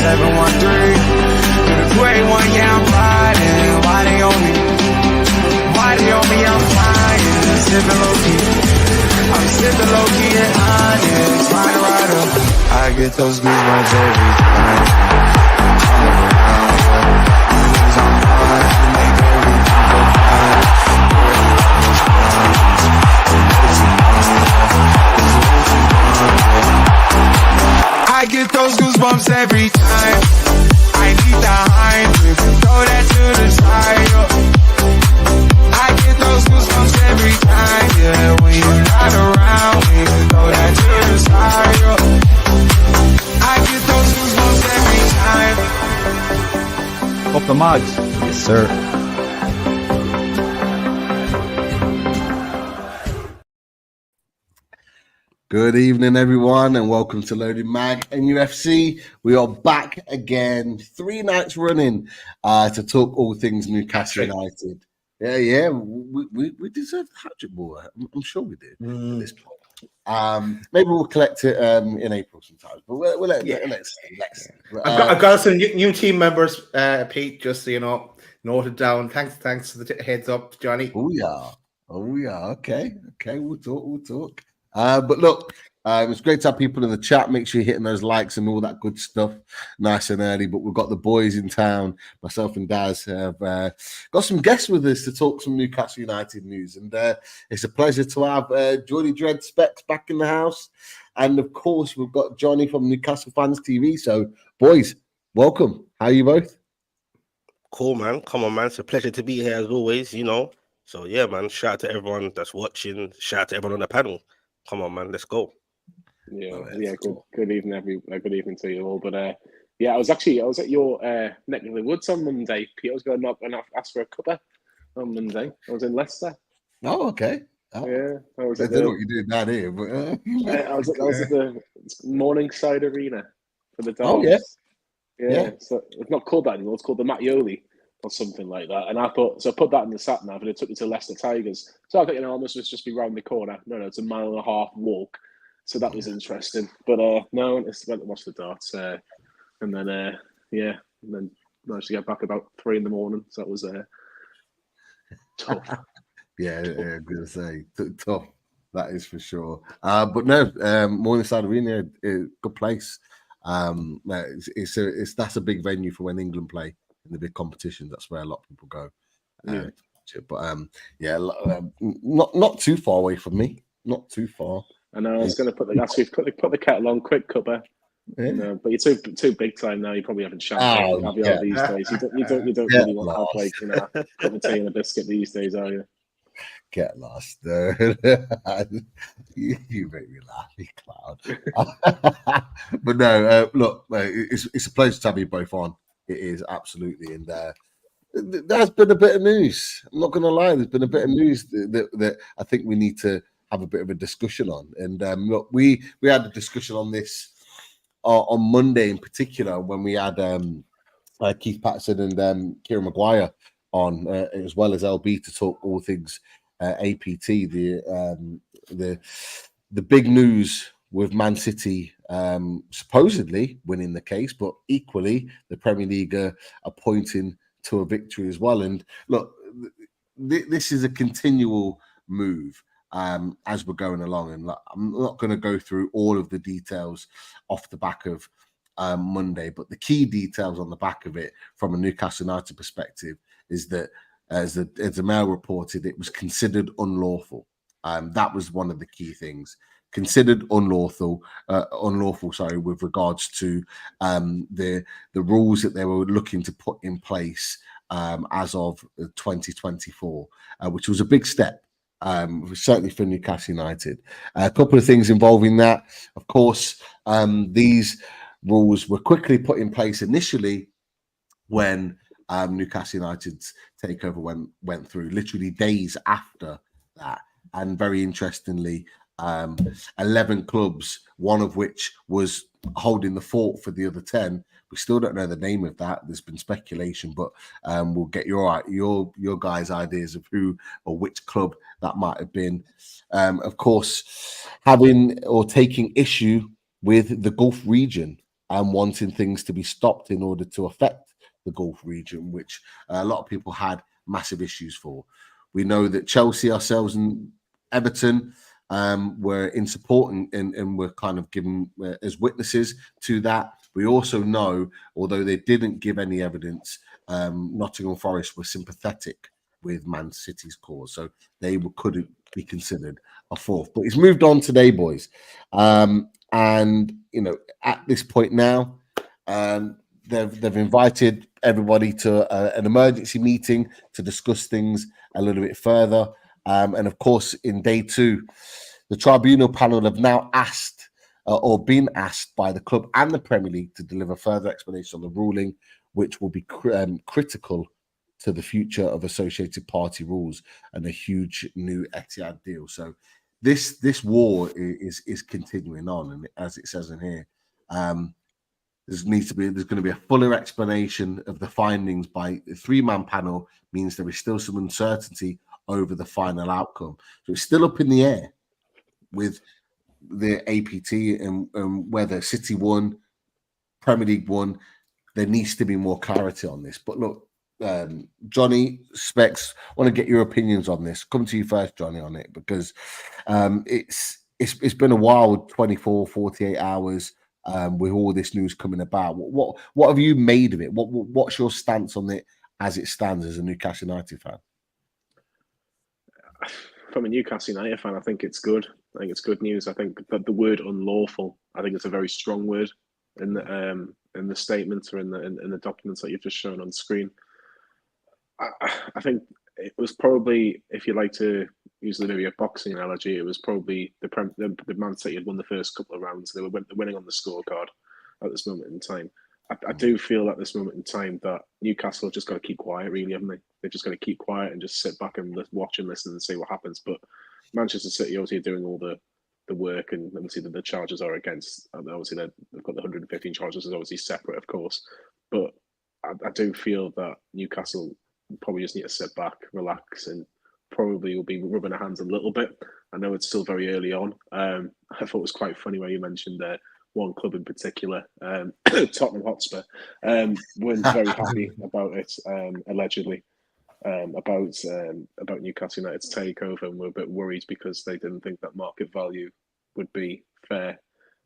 713. To the great one, yeah, I'm riding. Why they on me? Why they on me? I'm flying. Sipping low key. I'm sipping low key and honest. Rider. I get those goosebumps every time. I get those goosebumps every time. I need the Heimlich, throw that to the side. I get those goosebumps every time, yeah. When you're not around, we can throw that to the side. I get those goosebumps every time. Up the mods. Yes, sir. Good evening, everyone, and welcome to Loaded Mag NUFC. We are back again, 3 nights running, to talk all things Newcastle United. Yeah, we deserve the hat-trick ball. I'm sure we did at this point. Maybe we'll collect it in April sometimes, but let's I've got some new team members, Pete, just so you know, noted down. Thanks for the heads up, Johnny. Oh yeah. Okay. We'll talk. But look, it's great to have people in the chat. Make sure you're hitting those likes and all that good stuff nice and early. But we've got the boys in town. Myself and Daz have got some guests with us to talk some Newcastle United news. And it's a pleasure to have Geordie Dread Specs back in the house. And, of course, we've got Johnny from Newcastle Fans TV. So, boys, welcome. How are you both? Cool, man. Come on, man. It's a pleasure to be here as always, you know. So, yeah, man, shout out to everyone that's watching. Shout out to everyone on the panel. Come on, man, let's go. Yeah. Good evening, good evening to you all. But I was at your neck of the woods on Monday. Pete, I was going up and ask for a cuppa on Monday. I was in Leicester. Oh, okay. Oh. Yeah, I don't know what you're doing down here, but I was at the Morningside Arena for the Dogs. Oh yeah. So it's not called that anymore. It's called the Mattioli or something like that. And I thought, so I put that in the sat nav and it took me to Leicester Tigers. So I thought, it must just be round the corner. No, it's 1.5 mile walk. So that was interesting. But no, I went to watch the darts. And then managed to get back about 3 a.m. So that was tough. Yeah, I'm going to say, tough. That is for sure. But no, Morningside Arena, good place. That's a big venue for when England play in the big competitions. That's where a lot of people go. But not too far away from me. Not too far. I know. I was going to put the kettle on, quick cuppa. Yeah. But you're too big time now. You probably haven't champagne these days. You don't really want to have like cup of tea and a biscuit these days, are you? Get lost. You make me laugh, you clown. But no, look, it's a pleasure to have you both on. It is absolutely, and there's been a bit of news. I'm not going to lie. There's been a bit of news that I think we need to have a bit of a discussion on. And look, we had a discussion on this on Monday in particular when we had Keith Patterson and Kieran Maguire on, as well as LB, to talk all things APT. The big news with Man City supposedly winning the case, but equally the Premier League are pointing to a victory as well. And look, this is a continual move as we're going along. And look, I'm not going to go through all of the details off the back of Monday, but the key details on the back of it from a Newcastle United perspective is that, as the Mail reported, it was considered unlawful. That was one of the key things. Considered unlawful, with regards to the rules that they were looking to put in place as of 2024, which was a big step, certainly for Newcastle United. A couple of things involving that, of course. These rules were quickly put in place initially when Newcastle United's takeover went through, literally days after that. And very interestingly, 11 clubs, one of which was holding the fort for the other 10. We still don't know the name of that. There's been speculation, but we'll get your guys' ideas of who or which club that might have been. Of course, having or taking issue with the Gulf region and wanting things to be stopped in order to affect the Gulf region, which a lot of people had massive issues for. We know that Chelsea, ourselves, and Everton were in support and were kind of given as witnesses to that. We also know, although they didn't give any evidence, Nottingham Forest were sympathetic with Man City's cause, so they couldn't be considered a fourth. But it's moved on today, boys, and you know, at this point now, they've invited everybody to an emergency meeting to discuss things a little bit further. And of course, in day 2, the tribunal panel have now asked or been asked by the club and the Premier League to deliver further explanation on the ruling, which will be critical to the future of associated party rules and a huge new Etihad deal. So this war is continuing on, and as it says in here, there's going to be a fuller explanation of the findings by a 3-man panel. Means there is still some uncertainty over the final outcome, so it's still up in the air with the APT and whether City won, Premier League won. There needs to be more clarity on this. But look, Johnny, Specs, I want to get your opinions on this. Come to you first, Johnny, on it, because it's been a wild 24, 48 hours with all this news coming about. What have you made of it? What's your stance on it as it stands as a Newcastle United fan? From a Newcastle United fan, I think it's good. I think it's good news. I think that the word unlawful, I think it's a very strong word in the statements or in the documents that you've just shown on screen. I think it was probably, if you like to use maybe a boxing analogy, it was probably the Man City had won the first couple of rounds. They were winning on the scorecard at this moment in time. I do feel at this moment in time that Newcastle have just got to keep quiet, really, haven't they? They've just got to keep quiet and just sit back and watch and listen and see what happens. But Manchester City obviously are doing all the work, and obviously the charges are against. Obviously they've got the 115 charges, is obviously separate, of course. But I do feel that Newcastle probably just need to sit back, relax, and probably will be rubbing their hands a little bit. I know it's still very early on. I thought it was quite funny where you mentioned one club in particular, Tottenham Hotspur, weren't very happy about it, allegedly, about Newcastle United's takeover, and were a bit worried because they didn't think that market value would be fair,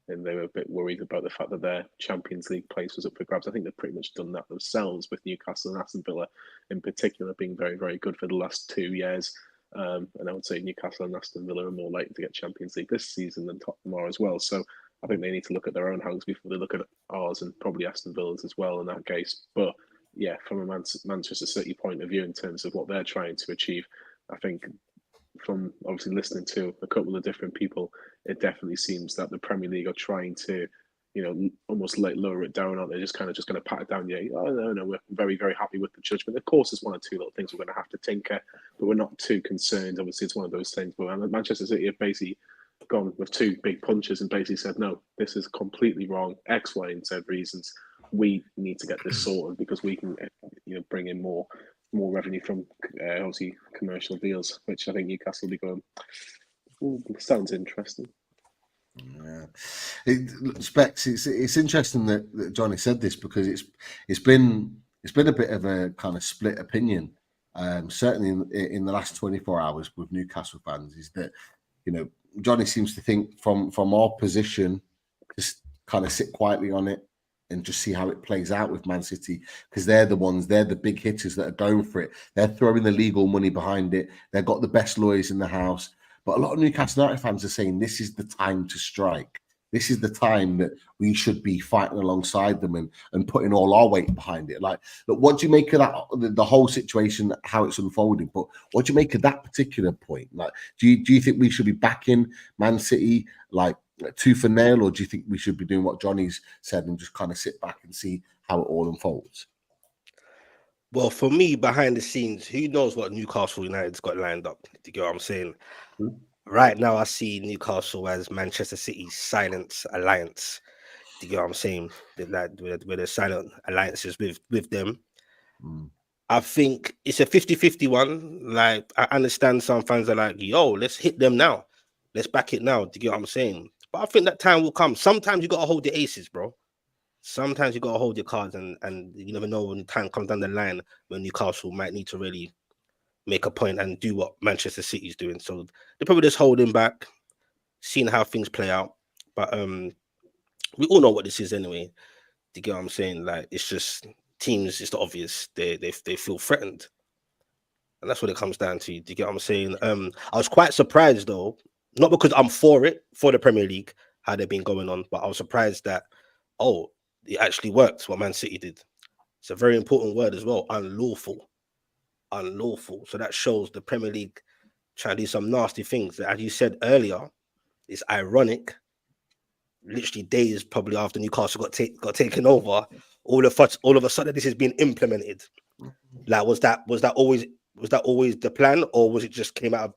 and they were a bit worried about the fact that their Champions League place was up for grabs. I think they've pretty much done that themselves, with Newcastle and Aston Villa in particular being very, very good for the last 2 years. And I would say Newcastle and Aston Villa are more likely to get Champions League this season than Tottenham are as well. So I think they need to look at their own house before they look at ours, and probably Aston Villa's as well in that case. But yeah, from a Manchester City point of view, in terms of what they're trying to achieve, I think from obviously listening to a couple of different people, it definitely seems that the Premier League are trying to, almost lower it down. Aren't they? Just going to pat it down. Yeah, no, we're very, very happy with the judgment. Of course, there's 1 or 2 little things we're going to have to tinker, but we're not too concerned. Obviously, it's one of those things. But Manchester City have basically gone with 2 big punches and basically said, no, this is completely wrong, X, Y, and Z reasons. We need to get this sorted because we can, bring in more revenue from obviously commercial deals, which I think Newcastle will be going. Ooh, sounds interesting. Yeah, Specs. It's interesting that Johnny said this, because it's been a bit of a kind of split opinion. Certainly in the last 24 hours with Newcastle fans, is that Johnny seems to think from our position, just kind of sit quietly on it and just see how it plays out with Man City, because they're the big hitters that are going for it. They're throwing the legal money behind it. They've got the best lawyers in the house. But a lot of Newcastle United fans are saying this is the time to strike. This is the time that we should be fighting alongside them and putting all our weight behind it. Like, look, what do you make of that? The whole situation, how it's unfolding. But what do you make of that particular point? Like, do you think we should be backing Man City like tooth and nail, or do you think we should be doing what Johnny's said and just kind of sit back and see how it all unfolds? Well, for me, behind the scenes, who knows what Newcastle United's got lined up? Do you get what I'm saying? Right now, I see Newcastle as Manchester City's silent alliance. Do you get what I'm saying? With the silent alliances with them. I think it's a 50-50 one. Like, I understand some fans are like, yo, let's hit them now. Let's back it now. Do you get what I'm saying? But I think that time will come. Sometimes you got to hold the aces, bro. sometimes you gotta hold your cards, and you never know when the time comes down the line when Newcastle might need to really make a point and do what Manchester City's doing. So they're probably just holding back, seeing how things play out. But we all know what this is anyway. Do you get what I'm saying? Like, it's just teams, it's the obvious. They feel threatened. And that's what it comes down to. Do you get what I'm saying? I was quite surprised though, not because I'm for it, for the Premier League, how they've been going on, but I was surprised that, oh, it actually worked what Man City did. It's a very important word as well, unlawful. Unlawful. So that shows the Premier League trying to do some nasty things. As you said earlier, it's ironic. Literally days probably after Newcastle got taken over, all of a sudden this has been implemented. Like, was that always the plan, or was it just came out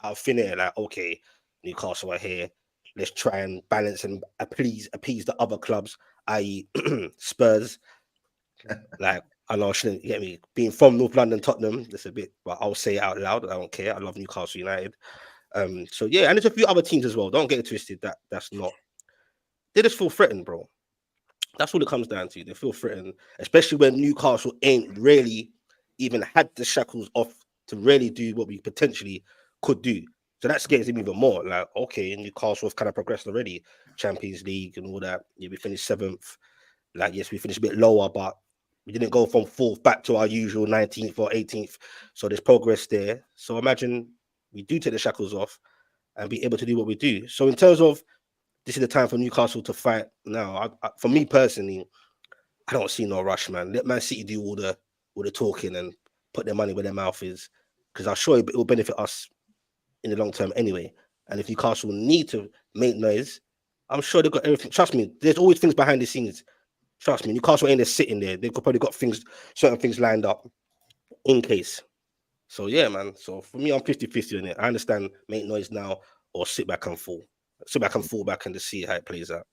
of thin air? Like, okay, Newcastle are here, let's try and balance and appease the other clubs, i.e. Spurs. Like, I know I shouldn't get me being from North London, Tottenham. That's a bit, but I'll say it out loud. I don't care. I love Newcastle United. So yeah, and there's a few other teams as well. Don't get it twisted. That's not. They just feel threatened, bro. That's all it comes down to. They feel threatened, especially when Newcastle ain't really even had the shackles off to really do what we potentially could do. So that scares him even more. Like, okay, Newcastle have kind of progressed already, Champions League and all that. Yeah, we finished 7th. Like, yes, we finished a bit lower, but we didn't go from 4th back to our usual 19th or 18th. So there's progress there. So imagine we do take the shackles off and be able to do what we do. So in terms of this is the time for Newcastle to fight now. For me personally, I don't see no rush, man. Let Man City do all the talking and put their money where their mouth is, because I'm sure it will benefit us in the long term anyway. And if Newcastle need to make noise, I'm sure they've got everything. Trust me, there's always things behind the scenes. Trust me, Newcastle ain't just sitting there. They've probably got certain things lined up in case. So yeah, man. So for me, I'm 50-50 on it. I understand make noise now or sit back and fall back and just see how it plays out.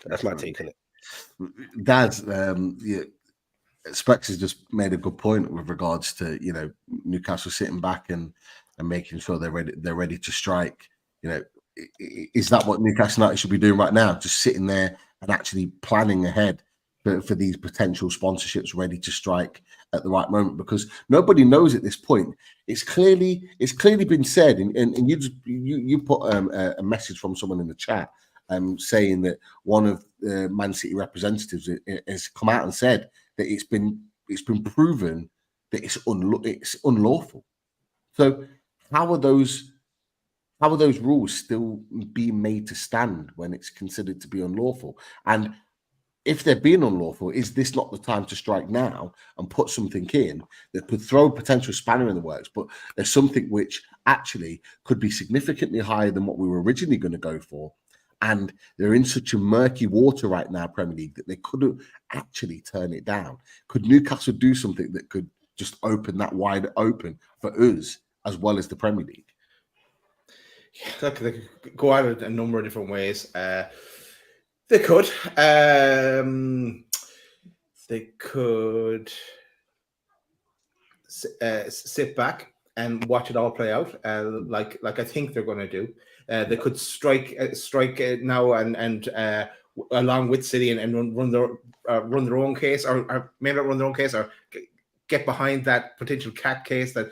That's my take on it. Dad, yeah, Specs has just made a good point with regards to, you know, Newcastle sitting back and making sure they're ready to strike. You know, is that what Newcastle United should be doing right now? Just sitting there and actually planning ahead for these potential sponsorships, ready to strike at the right moment, because nobody knows at this point. It's clearly been said, and you put a message from someone in the chat saying that one of the Man City representatives has come out and said that it's been proven that it's unlawful. So how are those rules still being made to stand when it's considered to be unlawful? And if they're being unlawful, is this not the time to strike now and put something in that could throw a potential spanner in the works? But there's something which actually could be significantly higher than what we were originally going to go for. And they're in such a murky water right now, Premier League, that they couldn't actually turn it down. Could Newcastle do something that could just open that wide open for us as well as the Premier League? Yeah, they could go at it a number of different ways. They could. They could sit back and watch it all play out, like I think they're going to do. They could strike now and along with City and run their own case, or maybe not run their own case, or get behind that potential cat case that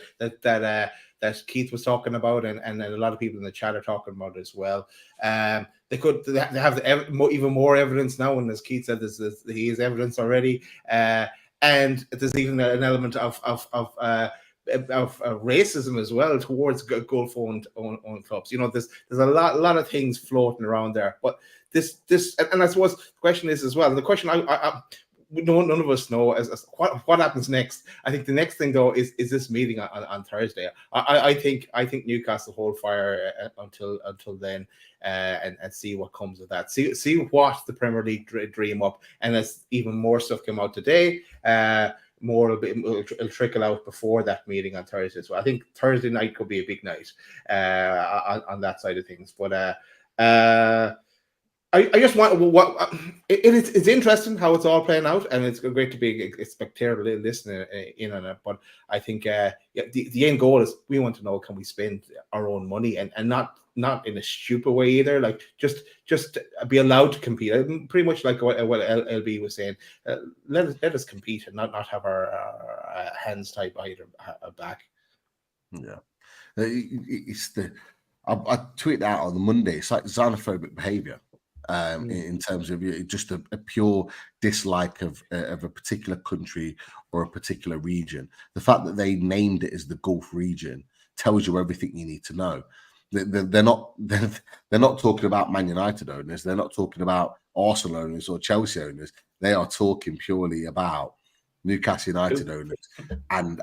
Keith was talking about, and a lot of people in the chat are talking about as well. They have even more evidence now, and as Keith said, he has evidence already, and there's even an element of racism as well towards Gulf-owned clubs. You know, there's a lot of things floating around there, but this and I suppose the question is as well. The question none of us know as what happens next. I think the next thing though is this meeting on Thursday. I think Newcastle hold fire until then, and see what comes of that. See what the Premier League dream up, and as even more stuff came out today, more will trickle out before that meeting on Thursday. So I think Thursday night could be a big night on that side of things. But I just want it's interesting how it's all playing out, and it's great to be a spectator listening in on it. But I think the end goal is we want to know, can we spend our own money and not not in a stupid way either. Like just be allowed to compete. Pretty much like what LB was saying. Let us compete and not have our hands tied behind our back. Yeah, it's the. I tweeted out on the Monday. It's like xenophobic behavior. In terms of just a pure dislike of a particular country or a particular region. The fact that they named it as the Gulf region tells you everything you need to know. They're not talking about Man United owners. They're not talking about Arsenal owners or Chelsea owners. They are talking purely about Newcastle United owners and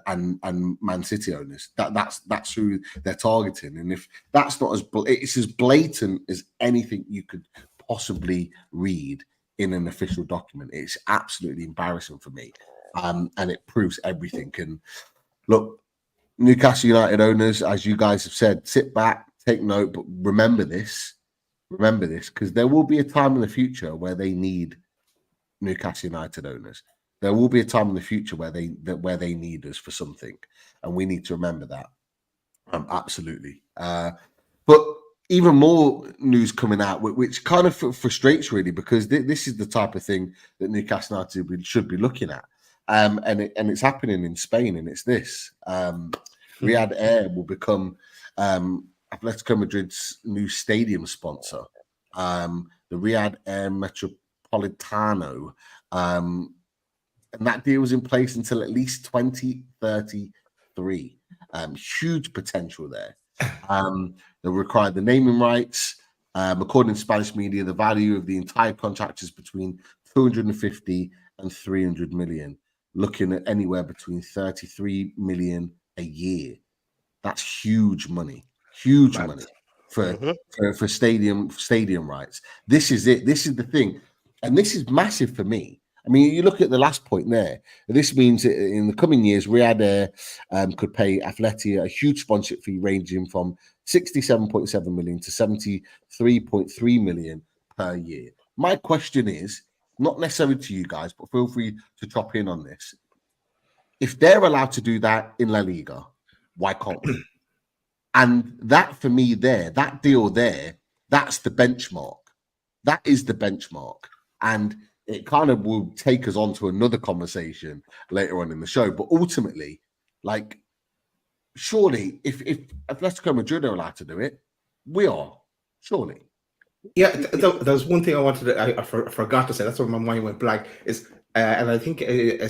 Man City owners. That's who they're targeting. And if that's not it's as blatant as anything you could possibly read in an official document. It's absolutely embarrassing for me, and it proves everything. And look, Newcastle United owners, as you guys have said, sit back, take note, but remember this, because there will be a time in the future where they need Newcastle United owners. There will be a time in the future where they need us for something, and we need to remember that. Absolutely. But even more news coming out, which kind of frustrates really, because this is the type of thing that Newcastle United should be looking at, and it's happening in Spain, and it's this: Riyadh Air will become Atletico Madrid's new stadium sponsor, the Riyadh Air Metropolitano, and that deal was in place until at least 2033. Huge potential there. They'll require the naming rights. According to Spanish media, the value of the entire contract is between 250 and 300 million, looking at anywhere between 33 million a year. That's huge money. Huge money for stadium rights. This is it. This is the thing. And this is massive for me. I mean, you look at the last point there. This means that in the coming years, Riyadh Air could pay Atleti a huge sponsorship fee ranging from 67.7 million to 73.3 million per year. My question is, not necessarily to you guys, but feel free to drop in on this. If they're allowed to do that in La Liga, why can't we? And that, for me, that deal there, that's the benchmark. That is the benchmark. And it kind of will take us on to another conversation later on in the show. But ultimately, like, surely, if Atletico Madrid are allowed to do it, we are, surely. Yeah, there's one thing I wanted to, I forgot to say, that's where my mind went blank, is, and I think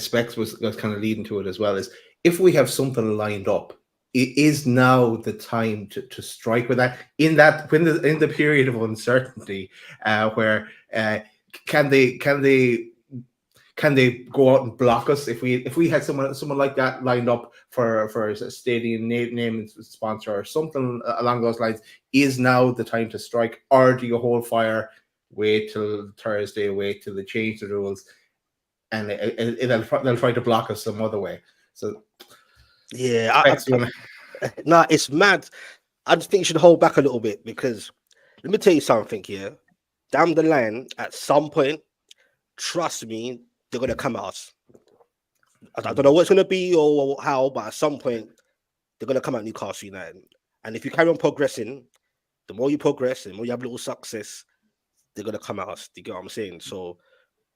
Specs was kind of leading to it as well, is if we have something lined up, it is now the time to strike with that in the period of uncertainty, where can they go out and block us if we had someone like that lined up for a stadium name sponsor or something along those lines? Is now the time to strike, or do you hold fire, wait till Thursday, wait till they change the rules, and they'll try to block us some other way? So yeah, nah, it's mad. I just think you should hold back a little bit, because let me tell you something here. Down the line, at some point, trust me, they're going to come at us. I don't know what it's going to be or how, but at some point, they're going to come at Newcastle United. And if you carry on progressing, the more you progress, the more you have little success, they're going to come at us. Do you get what I'm saying? So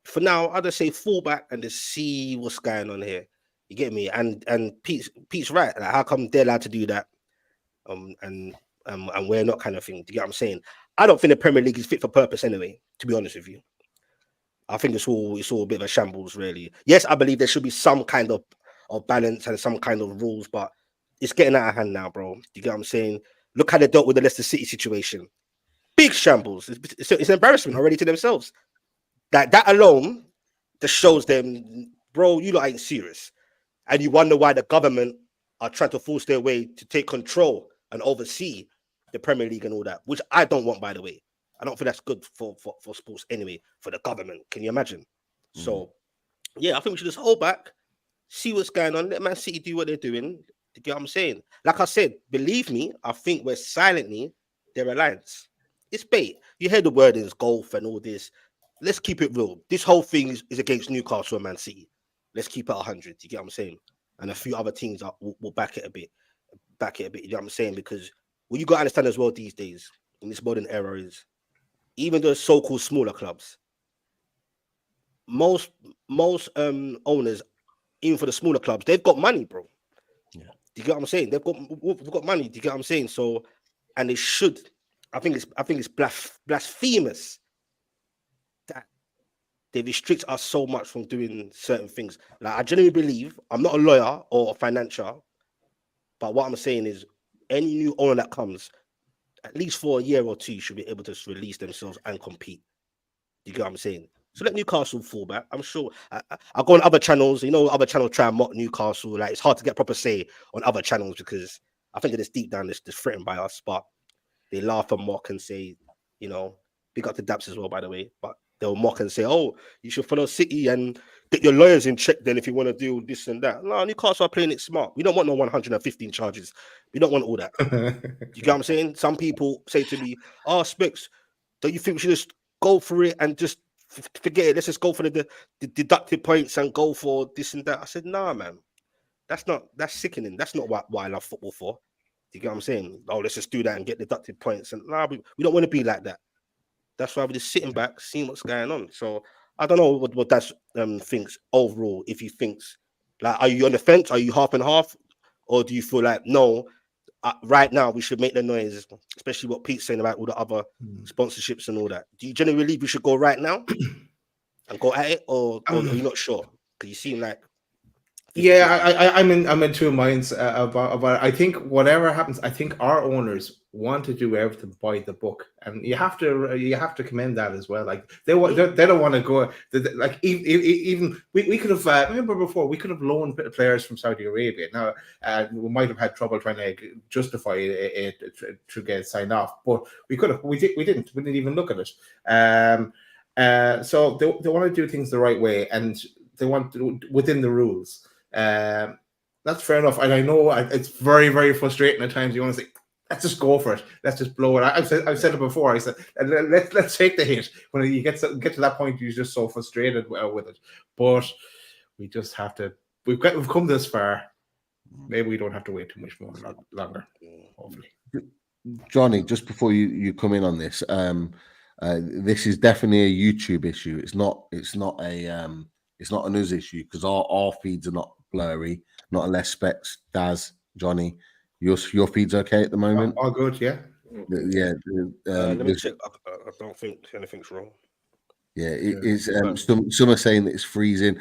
for now, I'd just say fall back and just see what's going on here. You get me? And Pete's right. Like, how come they're allowed to do that? And we're not, kind of thing. Do you get what I'm saying? I don't think the Premier League is fit for purpose anyway, to be honest with you. I think it's all a bit of a shambles, really. Yes, I believe there should be some kind of balance and some kind of rules, but it's getting out of hand now, bro. Do you get what I'm saying? Look how they dealt with the Leicester City situation. Big shambles. It's an embarrassment already to themselves. That alone just shows them, bro, you lot ain't serious. And you wonder why the government are trying to force their way to take control and oversee the Premier League and all that, which I don't want, by the way. I don't think that's good for sports anyway, for the government. Can you imagine? So, yeah, I think we should just hold back, see what's going on, let Man City do what they're doing. Do you get what I'm saying? Like I said, believe me, I think we're silently their alliance. It's bait. You hear the wordings, golf and all this. Let's keep it real. This whole thing is against Newcastle and Man City. Let's keep it 100. Do you get what I'm saying? And a few other teams will back it a bit. You know what I'm saying? Because what you got to understand as well these days in this modern era is even the so-called smaller clubs, most owners, even for the smaller clubs, they've got money, bro. Yeah. Do you get what I'm saying? They've got money. Do you get what I'm saying? So, and they should. I think it's blasphemous that they restrict us so much from doing certain things. Like, I genuinely believe, I'm not a lawyer or a financier, but what I'm saying is any new owner that comes, at least for a year or two, should be able to release themselves and compete. You get what I'm saying? So let Newcastle fall back. I'm sure I go on other channels. You know, other channels try and mock Newcastle. Like, it's hard to get proper say on other channels because I think it is deep down, they're threatened by us. But they laugh and mock and say, you know, big up to Daps as well, by the way. But they'll mock and say, oh, you should follow City and get your lawyers in check then if you want to do this and that. No, Newcastle are playing it smart. We don't want no 115 charges. We don't want all that. You get what I'm saying? Some people say to me, oh, Spix, don't you think we should just go for it and just forget it? Let's just go for the deducted points and go for this and that. I said, nah, man. That's sickening. That's not what I love football for. You get what I'm saying? Oh, let's just do that and get deducted points. And nah, we don't want to be like that. That's why we're just sitting back, seeing what's going on. So I don't know what that thinks overall. If he thinks, like, are you on the fence? Are you half and half? Or do you feel like, no, right now we should make the noise, especially what Pete's saying about all the other sponsorships and all that? Do you generally believe we should go right now and go at it? Or are you not sure? Because you seem like... Yeah, I'm in two minds about it. I think whatever happens, I think our owners want to do everything by the book, and you have to commend that as well. Like they don't want to go like even we could have remember before we could have loaned players from Saudi Arabia. Now we might have had trouble trying to justify it to get it signed off, but we didn't even look at it. So they want to do things the right way, and they want to, within the rules. That's fair enough, and I know it's very, very frustrating at times. You want to say, "Let's just go for it. Let's just blow it." I've said it before. I said, "Let's take the hit." When you get to that point, you're just so frustrated with it. But we just have to. We've come this far. Maybe we don't have to wait too much more longer. Hopefully, Johnny, just before you come in on this, this is definitely a YouTube issue. It's not an us issue because our feeds are not blurry, not unless Specs, Daz, Johnny. Your feed's okay at the moment? All good, yeah. Yeah. Let me check. I don't think anything's wrong. Yeah, it is. Some are saying that it's freezing.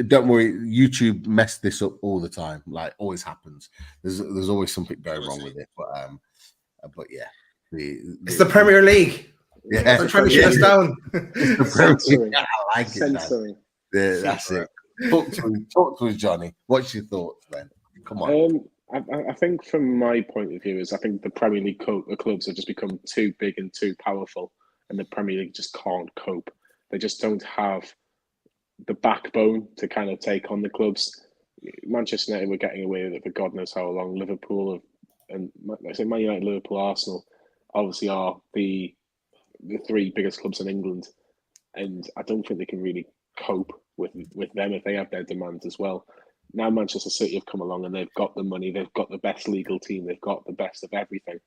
Don't worry, YouTube messed this up all the time. Like always happens. There's always something going wrong with it. But yeah, it's the Premier League. Yeah, they're trying to shut us down. I like it. Yeah, that's it. Talk to us, Johnny. What's your thoughts, then? Come on. I think from my point of view is I think the Premier League clubs have just become too big and too powerful, and the Premier League just can't cope. They just don't have the backbone to kind of take on the clubs. Manchester United were getting away with it for God knows how long. Liverpool and I say Man United, Liverpool, Arsenal obviously are the three biggest clubs in England, and I don't think they can really cope with them if they have their demands as well. Now Manchester City have come along and they've got the money, they've got the best legal team, they've got the best of everything.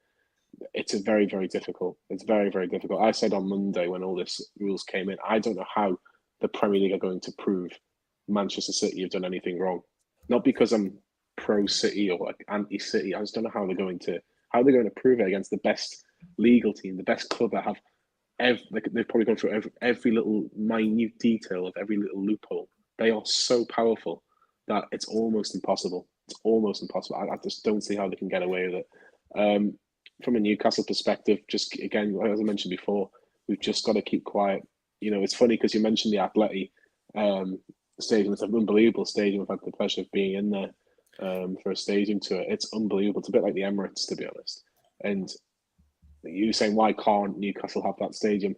It's very, very difficult. It's very, very difficult. I said on Monday when all this rules came in, I don't know how the Premier League are going to prove Manchester City have done anything wrong. Not because I'm pro City or like anti City. I just don't know how they're going to prove it against the best legal team, the best club that have. They've probably gone through every little minute detail of every little loophole. They are so powerful that it's almost impossible. It's almost impossible. I just don't see how they can get away with it. From a Newcastle perspective, just again, as I mentioned before, we've just got to keep quiet. You know, it's funny because you mentioned the Atleti stadium. It's an unbelievable stadium. I've had the pleasure of being in there for a stadium tour. It's unbelievable. It's a bit like the Emirates, to be honest. And you saying why can't Newcastle have that stadium?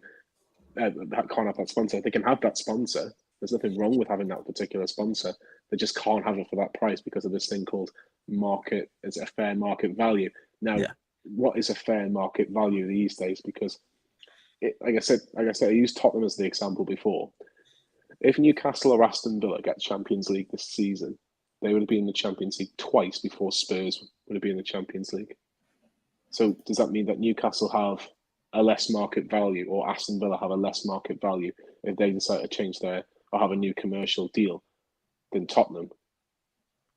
Can't have that sponsor. They can have that sponsor. There's nothing wrong with having that particular sponsor. They just can't have it for that price because of this thing called market. It's a fair market value. Now, What is a fair market value these days? Because, like I said, I used Tottenham as the example before. If Newcastle or Aston Villa get Champions League this season, they would have been in the Champions League twice before Spurs would have been in the Champions League. So does that mean that Newcastle have a less market value, or Aston Villa have a less market value if they decide to change their or have a new commercial deal than Tottenham?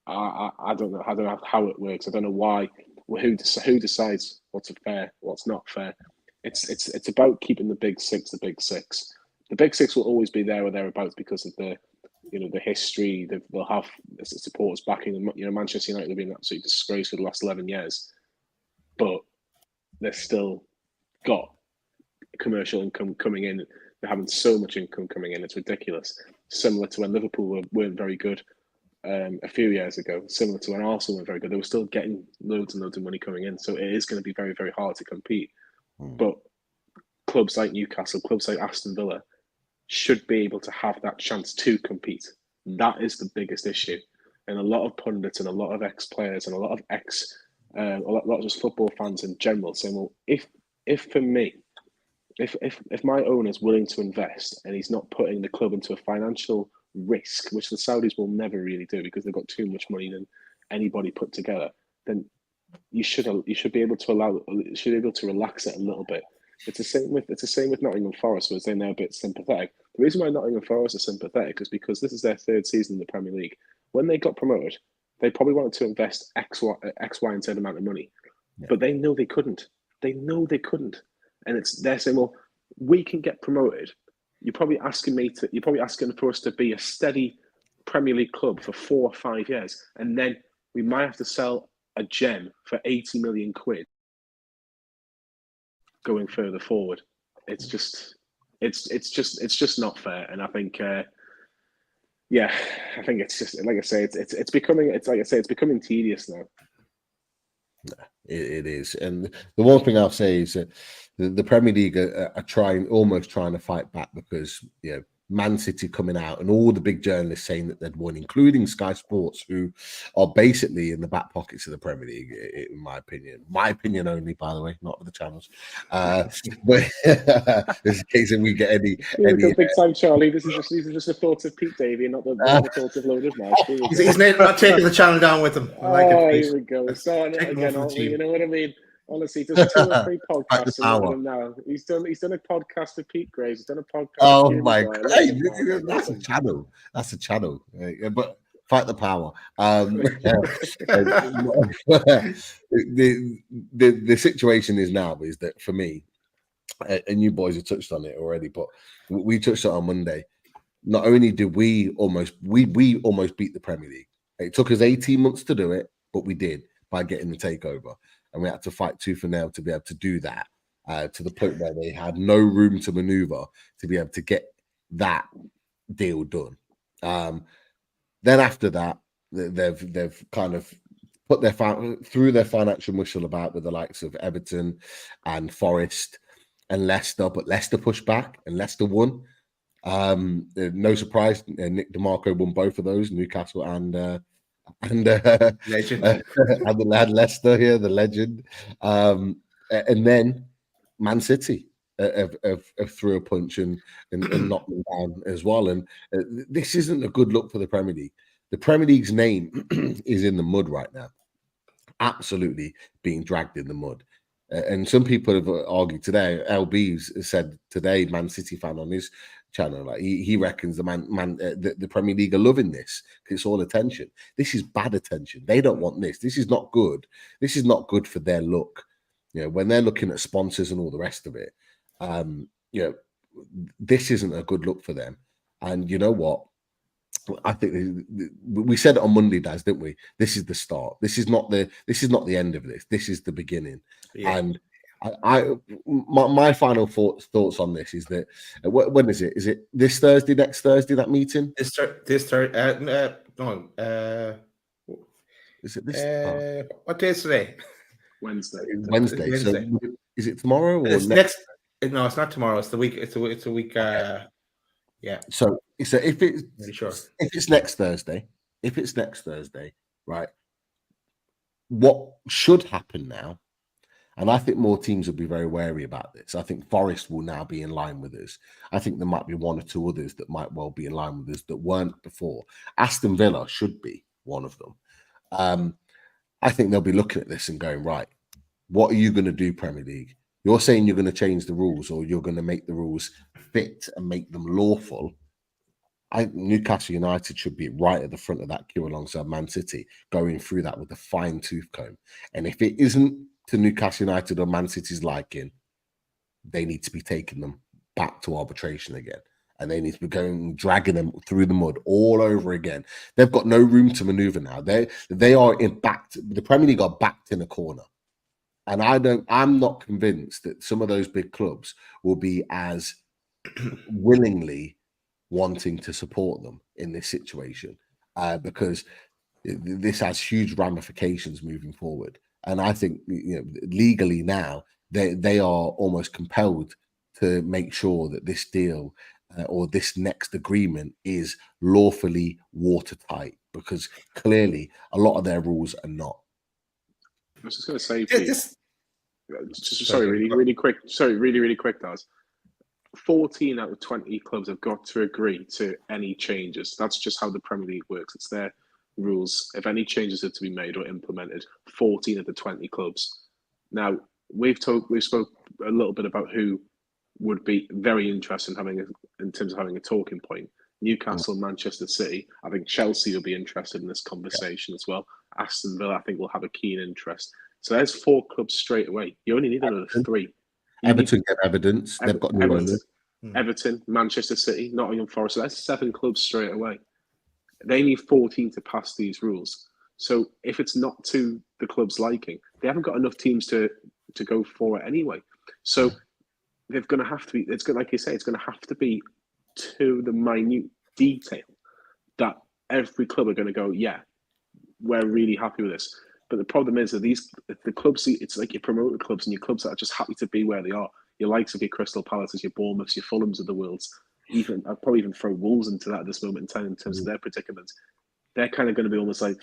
I don't know. I don't know how it works. I don't know why. Who decides what's fair, what's not fair? It's about keeping the big six the big six. The big six will always be there or thereabouts because of the history. They'll have supporters backing them. Manchester United have been an absolute disgrace for the last 11 years, but they've still got commercial income coming in. They're having so much income coming in. It's ridiculous. Similar to when Liverpool weren't very good a few years ago. Similar to when Arsenal weren't very good. They were still getting loads and loads of money coming in. So it is going to be very, very hard to compete. But clubs like Newcastle, clubs like Aston Villa should be able to have that chance to compete. That is the biggest issue. And a lot of pundits and a lot of ex-players and a lot of a lot of just football fans in general saying, well, if for me, if my owner's willing to invest and he's not putting the club into a financial risk, which the Saudis will never really do because they've got too much money than anybody put together, then you should be able to relax it a little bit. It's the same with Nottingham Forest, where they're now a bit sympathetic. The reason why Nottingham Forest are sympathetic is because this is their third season in the Premier League. When they got promoted, they probably wanted to invest X, Y, and Z amount of money, but they know they couldn't. And they're saying, well, we can get promoted. You're probably asking for us to be a steady Premier League club for 4 or 5 years, and then we might have to sell a gem for 80 million quid going further forward. It's just not fair. And I think I think it's just, like I say, it's becoming tedious now. It is. And the one thing I'll say is that the Premier League are almost trying to fight back, because Man City coming out and all the big journalists saying that they'd won, including Sky Sports, who are basically in the back pockets of the Premier League, in my opinion only, by the way, not for the channels. But there's a case if we get any big time, Charlie. These are just the thoughts of Pete Davey, not the thoughts of loaded March. He's not taking the channel down with him. Here we go. Starting it again, aren't we? You know what I mean? Honestly, just 2 or 3 podcasts and look at him now. He's done a podcast with Pete Graves. He's done a podcast. Oh my God, that's a channel. That's a channel. But fight the power. The situation is now is that for me, and you boys have touched on it already, but we touched on Monday. Not only did we almost beat the Premier League. It took us 18 months to do it, but we did by getting the takeover. And we had to fight tooth and nail to be able to do that, to the point where they had no room to maneuver to be able to get that deal done. Then after that, they've kind of put through their financial muscle about with the likes of Everton and Forest and Leicester, but Leicester pushed back and Leicester won. No surprise, Nick DeMarco won both of those, Newcastle and legend. And the lad Leicester here, the legend. And then Man City have threw a punch and knocked them down as well. And this isn't a good look for the Premier League. The Premier League's name is in the mud right now, absolutely being dragged in the mud. And some people have argued today. LB said today, Man City fan on his channel, like he reckons the Premier League are loving this because it's all attention. This is bad attention. They don't want this. This is not good. This is not good for their look. When they're looking at sponsors and all the rest of it, this isn't a good look for them. And you know what? I think we said it on Monday, Daz, didn't we? This is the start. This is not the end of this. This is the beginning. Yeah. And my final thoughts on this is that when is it? Is it this Thursday, next Thursday, that meeting? This Thursday. No. Is it this? What day is today? Wednesday. Wednesday. So is it tomorrow or next? No, it's not tomorrow. It's the week. It's a week. Yeah. So if it's next Thursday, right? What should happen now? And I think more teams will be very wary about this. I think Forest will now be in line with us. I think there might be 1 or 2 others that might well be in line with us that weren't before. Aston Villa should be one of them. I think they'll be looking at this and going, right, What are you going to do, Premier League? You're saying you're going to change the rules, or you're going to make the rules fit and make them lawful. Newcastle United should be right at the front of that queue alongside Man City, going through that with a fine-tooth comb. And if it isn't to Newcastle United or Man City's liking, they need to be taking them back to arbitration again. And they need to be going, dragging them through the mud all over again. They've got no room to maneuver now. They are the Premier League are backed in a corner. And I'm not convinced that some of those big clubs will be as willingly wanting to support them in this situation, because this has huge ramifications moving forward. And I think, legally now they are almost compelled to make sure that this deal or this next agreement is lawfully watertight, because clearly a lot of their rules are not. I was just going to say, really quick, Daz. 14 out of 20 clubs have got to agree to any changes. That's just how the Premier League works. It's their rules. If any changes are to be made or implemented, 14 of the 20 clubs. Now, we've spoke a little bit about who would be very interested in terms of having a talking point. Newcastle, Manchester City. I think Chelsea will be interested in this conversation as well. Aston Villa, I think, will have a keen interest. So there's 4 clubs straight away. You only need another 3. Everton get evidence. They've got new owners. Everton, Manchester City, Nottingham Forest. So that's 7 clubs straight away. They need 14 to pass these rules. So if it's not to the club's liking, they haven't got enough teams to go for it anyway. So they're going to have to be. It's going, like you say, it's going to have to be to the minute detail that every club are going to go, yeah, we're really happy with this. But the problem is that the clubs, it's like your promoted clubs and your clubs that are just happy to be where they are. Your likes of your Crystal Palaces, your Bournemouths, your Fulhams of the world. I'd probably even throw Wolves into that at this moment in time in terms of their predicament. They're kind of going to be almost like,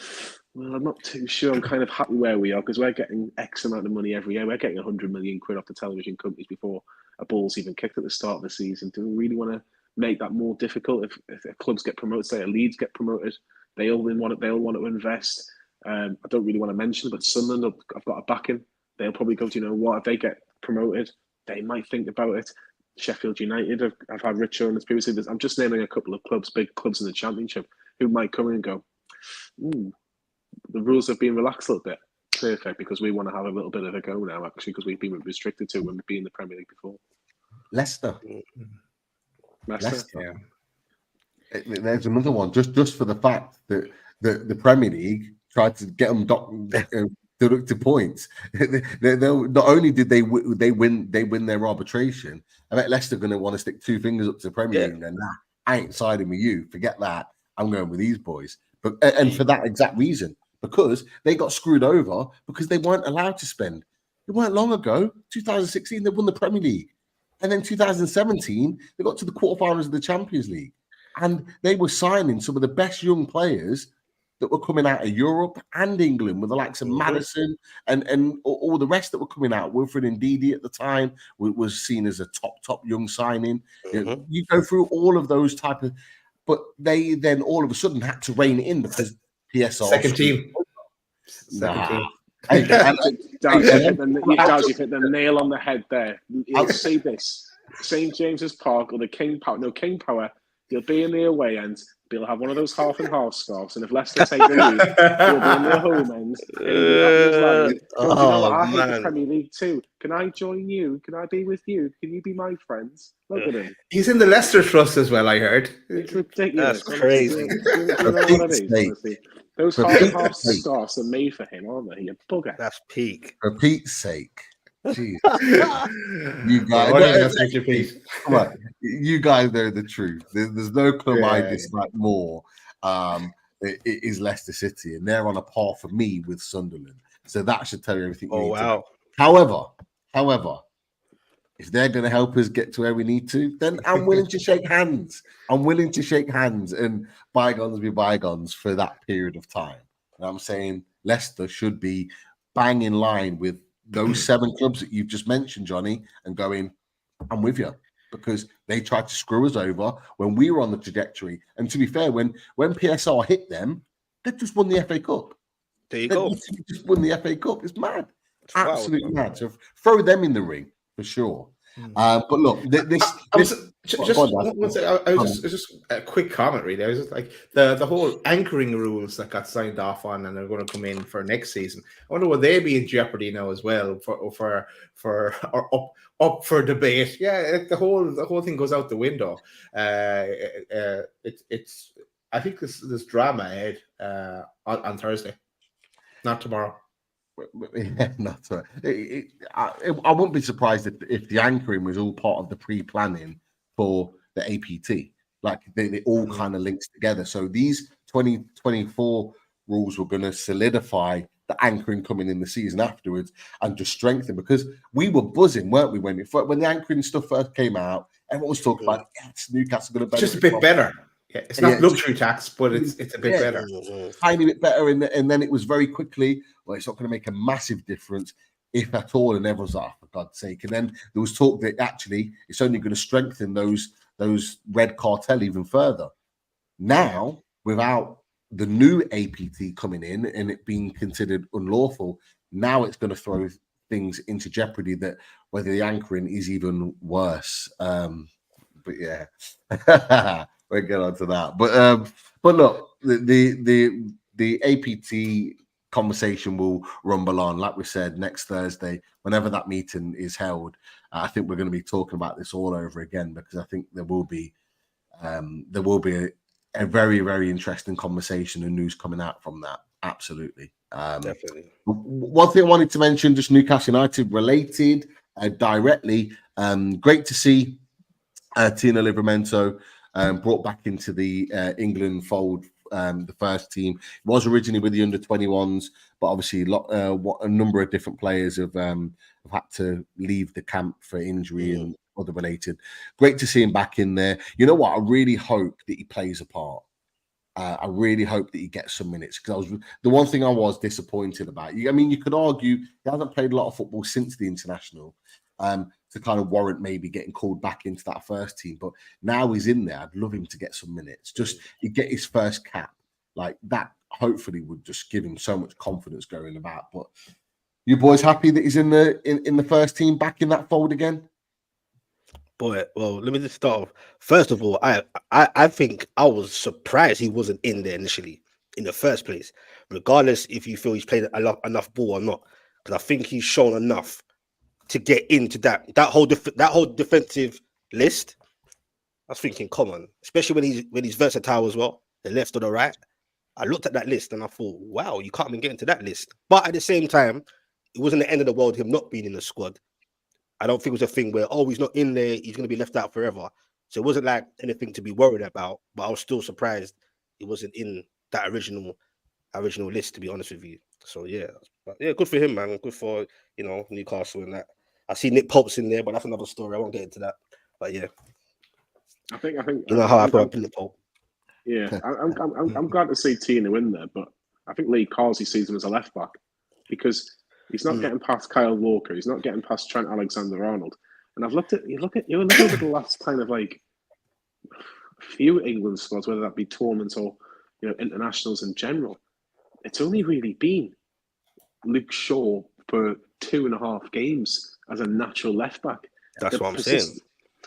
well, I'm not too sure. I'm kind of happy where we are because we're getting X amount of money every year. We're getting 100 million quid off the television companies before a ball's even kicked at the start of the season. Do we really want to make that more difficult? If clubs get promoted, say a Leeds get promoted, they all want to invest. I don't really want to mention, but Sunderland, I've got a backing. They'll probably go, if they get promoted, they might think about it. Sheffield United, I've had rich owners previously. I'm just naming a couple of clubs, big clubs in the Championship, who might come in and go, the rules have been relaxed a little bit. Perfect, because we want to have a little bit of a go now, actually, because we've been restricted to when we've been in the Premier League before. Leicester. Yeah. There's another one, just for the fact that the Premier League tried to get them to points. They'll not only did they win their arbitration. I bet Leicester going to want to stick 2 fingers up to the Premier League. And I ain't siding with you. Forget that. I'm going with these boys. But and for that exact reason, because they got screwed over because they weren't allowed to spend. It weren't long ago, 2016, they won the Premier League, and then 2017 they got to the quarterfinals of the Champions League, and they were signing some of the best young players that were coming out of Europe and England, with the likes of Maddison and all the rest that were coming out. Wilfred Ndidi at the time was seen as a top young signing. You go through all of those type of, but they then all of a sudden had to rein it in because PSR second team. You hit the nail on the head there. You'll see this. St. James's Park or the King Power. No, King Power. You'll be in the away end. You'll have one of those half and half scarves, and if Leicester take the lead, you'll be in the home end. I hate the Premier League too. Can I join you? Can I be with you? Can you be my friends? Look at him. He's in the Leicester Trust as well, I heard. It's ridiculous. That's crazy. Do you know what it is? Those half and half scarves are made for him, aren't they? You bugger. That's peak. For Pete's sake. Jeez. You guys, come on. You guys know the truth. There's no club I dislike more. It is Leicester City, and they're on a par for me with Sunderland. So that should tell you everything. However, if they're going to help us get to where we need to, then I'm willing to shake hands. And bygones be bygones for that period of time. And I'm saying Leicester should be bang in line with those 7 clubs that you've just mentioned, Johnny, and going, I'm with you, because they tried to screw us over when we were on the trajectory. And to be fair, when PSR hit them, they just won the FA Cup. There you go. They just won the FA Cup. It's mad. It's wild, Absolutely man. mad. So throw them in the ring for sure. But look, I was just go on, one second, I was just a quick comment really. I was just like the whole anchoring rules that got signed off on and are going to come in for next season. I wonder will they be in jeopardy now as well for or up for debate? Yeah, the whole thing goes out the window. It's I think this drama ahead on Thursday, not tomorrow. Yeah, not so. I wouldn't be surprised if the anchoring was all part of the pre-planning for the APT. Like they all kind of links together. So these 2024 rules were going to solidify the anchoring coming in the season afterwards and just strengthen, because we were buzzing, weren't we, when the anchoring stuff first came out? Everyone was talking about yes, Newcastle going to Just a bit better. Yeah, it's not luxury tax, but it's a bit better. Tiny bit better, and then it was very quickly, well, it's not going to make a massive difference, if at all, and everyone's like, for God's sake. And then there was talk that actually it's only going to strengthen those red cartel even further. Now, without the new APT coming in and it being considered unlawful, now it's going to throw things into jeopardy, that whether the anchoring is even worse. But yeah. We'll get on to that. But look, the APT conversation will rumble on. Like we said, next Thursday, whenever that meeting is held, I think we're going to be talking about this all over again, because I think there will be a very, very interesting conversation and news coming out from that. Absolutely. Definitely. One thing I wanted to mention, just Newcastle United related directly, great to see Tino Livramento brought back into the England fold, the first team. It was originally with the under-21s, but obviously a number of different players have had to leave the camp for injury and other related. Great to see him back in there. You know what? I really hope that he plays a part. I really hope that he gets some minutes, because the one thing I was disappointed about. I mean, you could argue he hasn't played a lot of football since the international. To kind of warrant maybe getting called back into that first team. But now he's in there, I'd love him to get some minutes. Just he get his first cap. Like that hopefully would just give him so much confidence going about. But you boys happy that he's in the first team, back in that fold again? Boy, well, let me just start off. First of all, I think I was surprised he wasn't in there initially in the first place, regardless if you feel he's played enough ball or not. Because I think he's shown enough to get into that whole defensive list. I was thinking, come on, especially when he's versatile as well, the left or the right. I looked at that list and I thought, wow, you can't even get into that list. But at the same time, it wasn't the end of the world him not being in the squad. I don't think it was a thing where, oh, he's not in there, he's going to be left out forever. So it wasn't like anything to be worried about. But I was still surprised he wasn't in that original list, to be honest with you. So yeah, but yeah, good for him, man. Good for Newcastle and that. I see Nick Pope's in there, but that's another story. I won't get into that. But yeah, I think you know how I feel about Nick Pope. Yeah, I'm glad to see Tino in there, but I think Lee Carsey sees him as a left back, because he's not getting past Kyle Walker, he's not getting past Trent Alexander-Arnold, and you look at the last kind of like few England squads, whether that be tournaments or internationals in general. It's only really been Luke Shaw for 2.5 games as a natural left back. That's what I'm saying.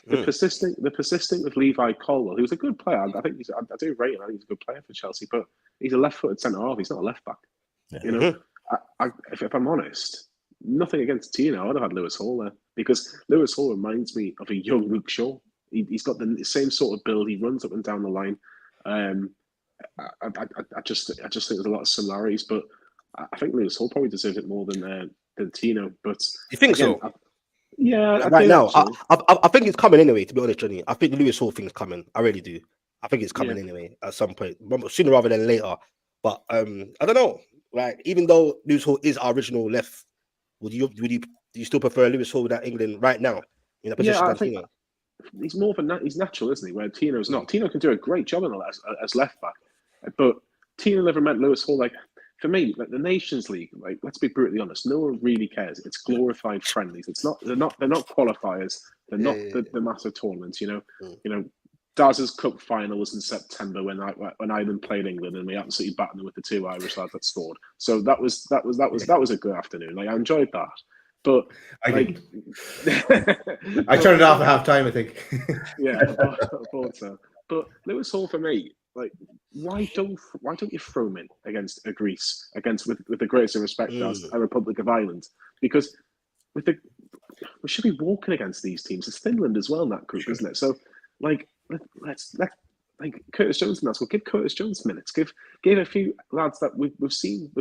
The persisting with Levi Colwell, who's a good player. I think I do rate him. I think he's a good player for Chelsea, but he's a left-footed centre half. He's not a left back. Yeah. If I'm honest, nothing against Tino. I'd have had Lewis Hall there, because Lewis Hall reminds me of a young Luke Shaw. He's got the same sort of build. He runs up and down the line. I just think there's a lot of similarities, but I think Lewis Hall probably deserves it more than Tino. But you think again, so? Yeah, right now, I think it's coming anyway. To be honest, Johnny, I think the Lewis Hall thing's coming. I really do. I think it's coming anyway at some point, sooner rather than later. But I don't know. Like, even though Lewis Hall is our original left, do you still prefer Lewis Hall without England right now in a position? I think he's more of he's natural, isn't he? Where Tino's not. Tino can do a great job as left back, but Tino never meant Lewis Hall. Like, for me, like the Nations League, like, let's be brutally honest, no one really cares. It's glorified friendlies. They're not qualifiers. They're not the massive tournaments. Daz's Cup final was in September when Ireland played England, and we absolutely battered them with the 2 Irish lads that scored. So that was a good afternoon. Like, I enjoyed that. But I like, I turned it off at half time, I think. yeah, I thought so. But Lewis Hall, for me, like, why don't you throw him in against Greece, with the greatest respect as a Republic of Ireland? Because we should be walking against these teams. It's Finland as well in that group, isn't it? So, like, let's like Curtis Jones in that squad. Give Curtis Jones minutes. Give a few lads that we've seen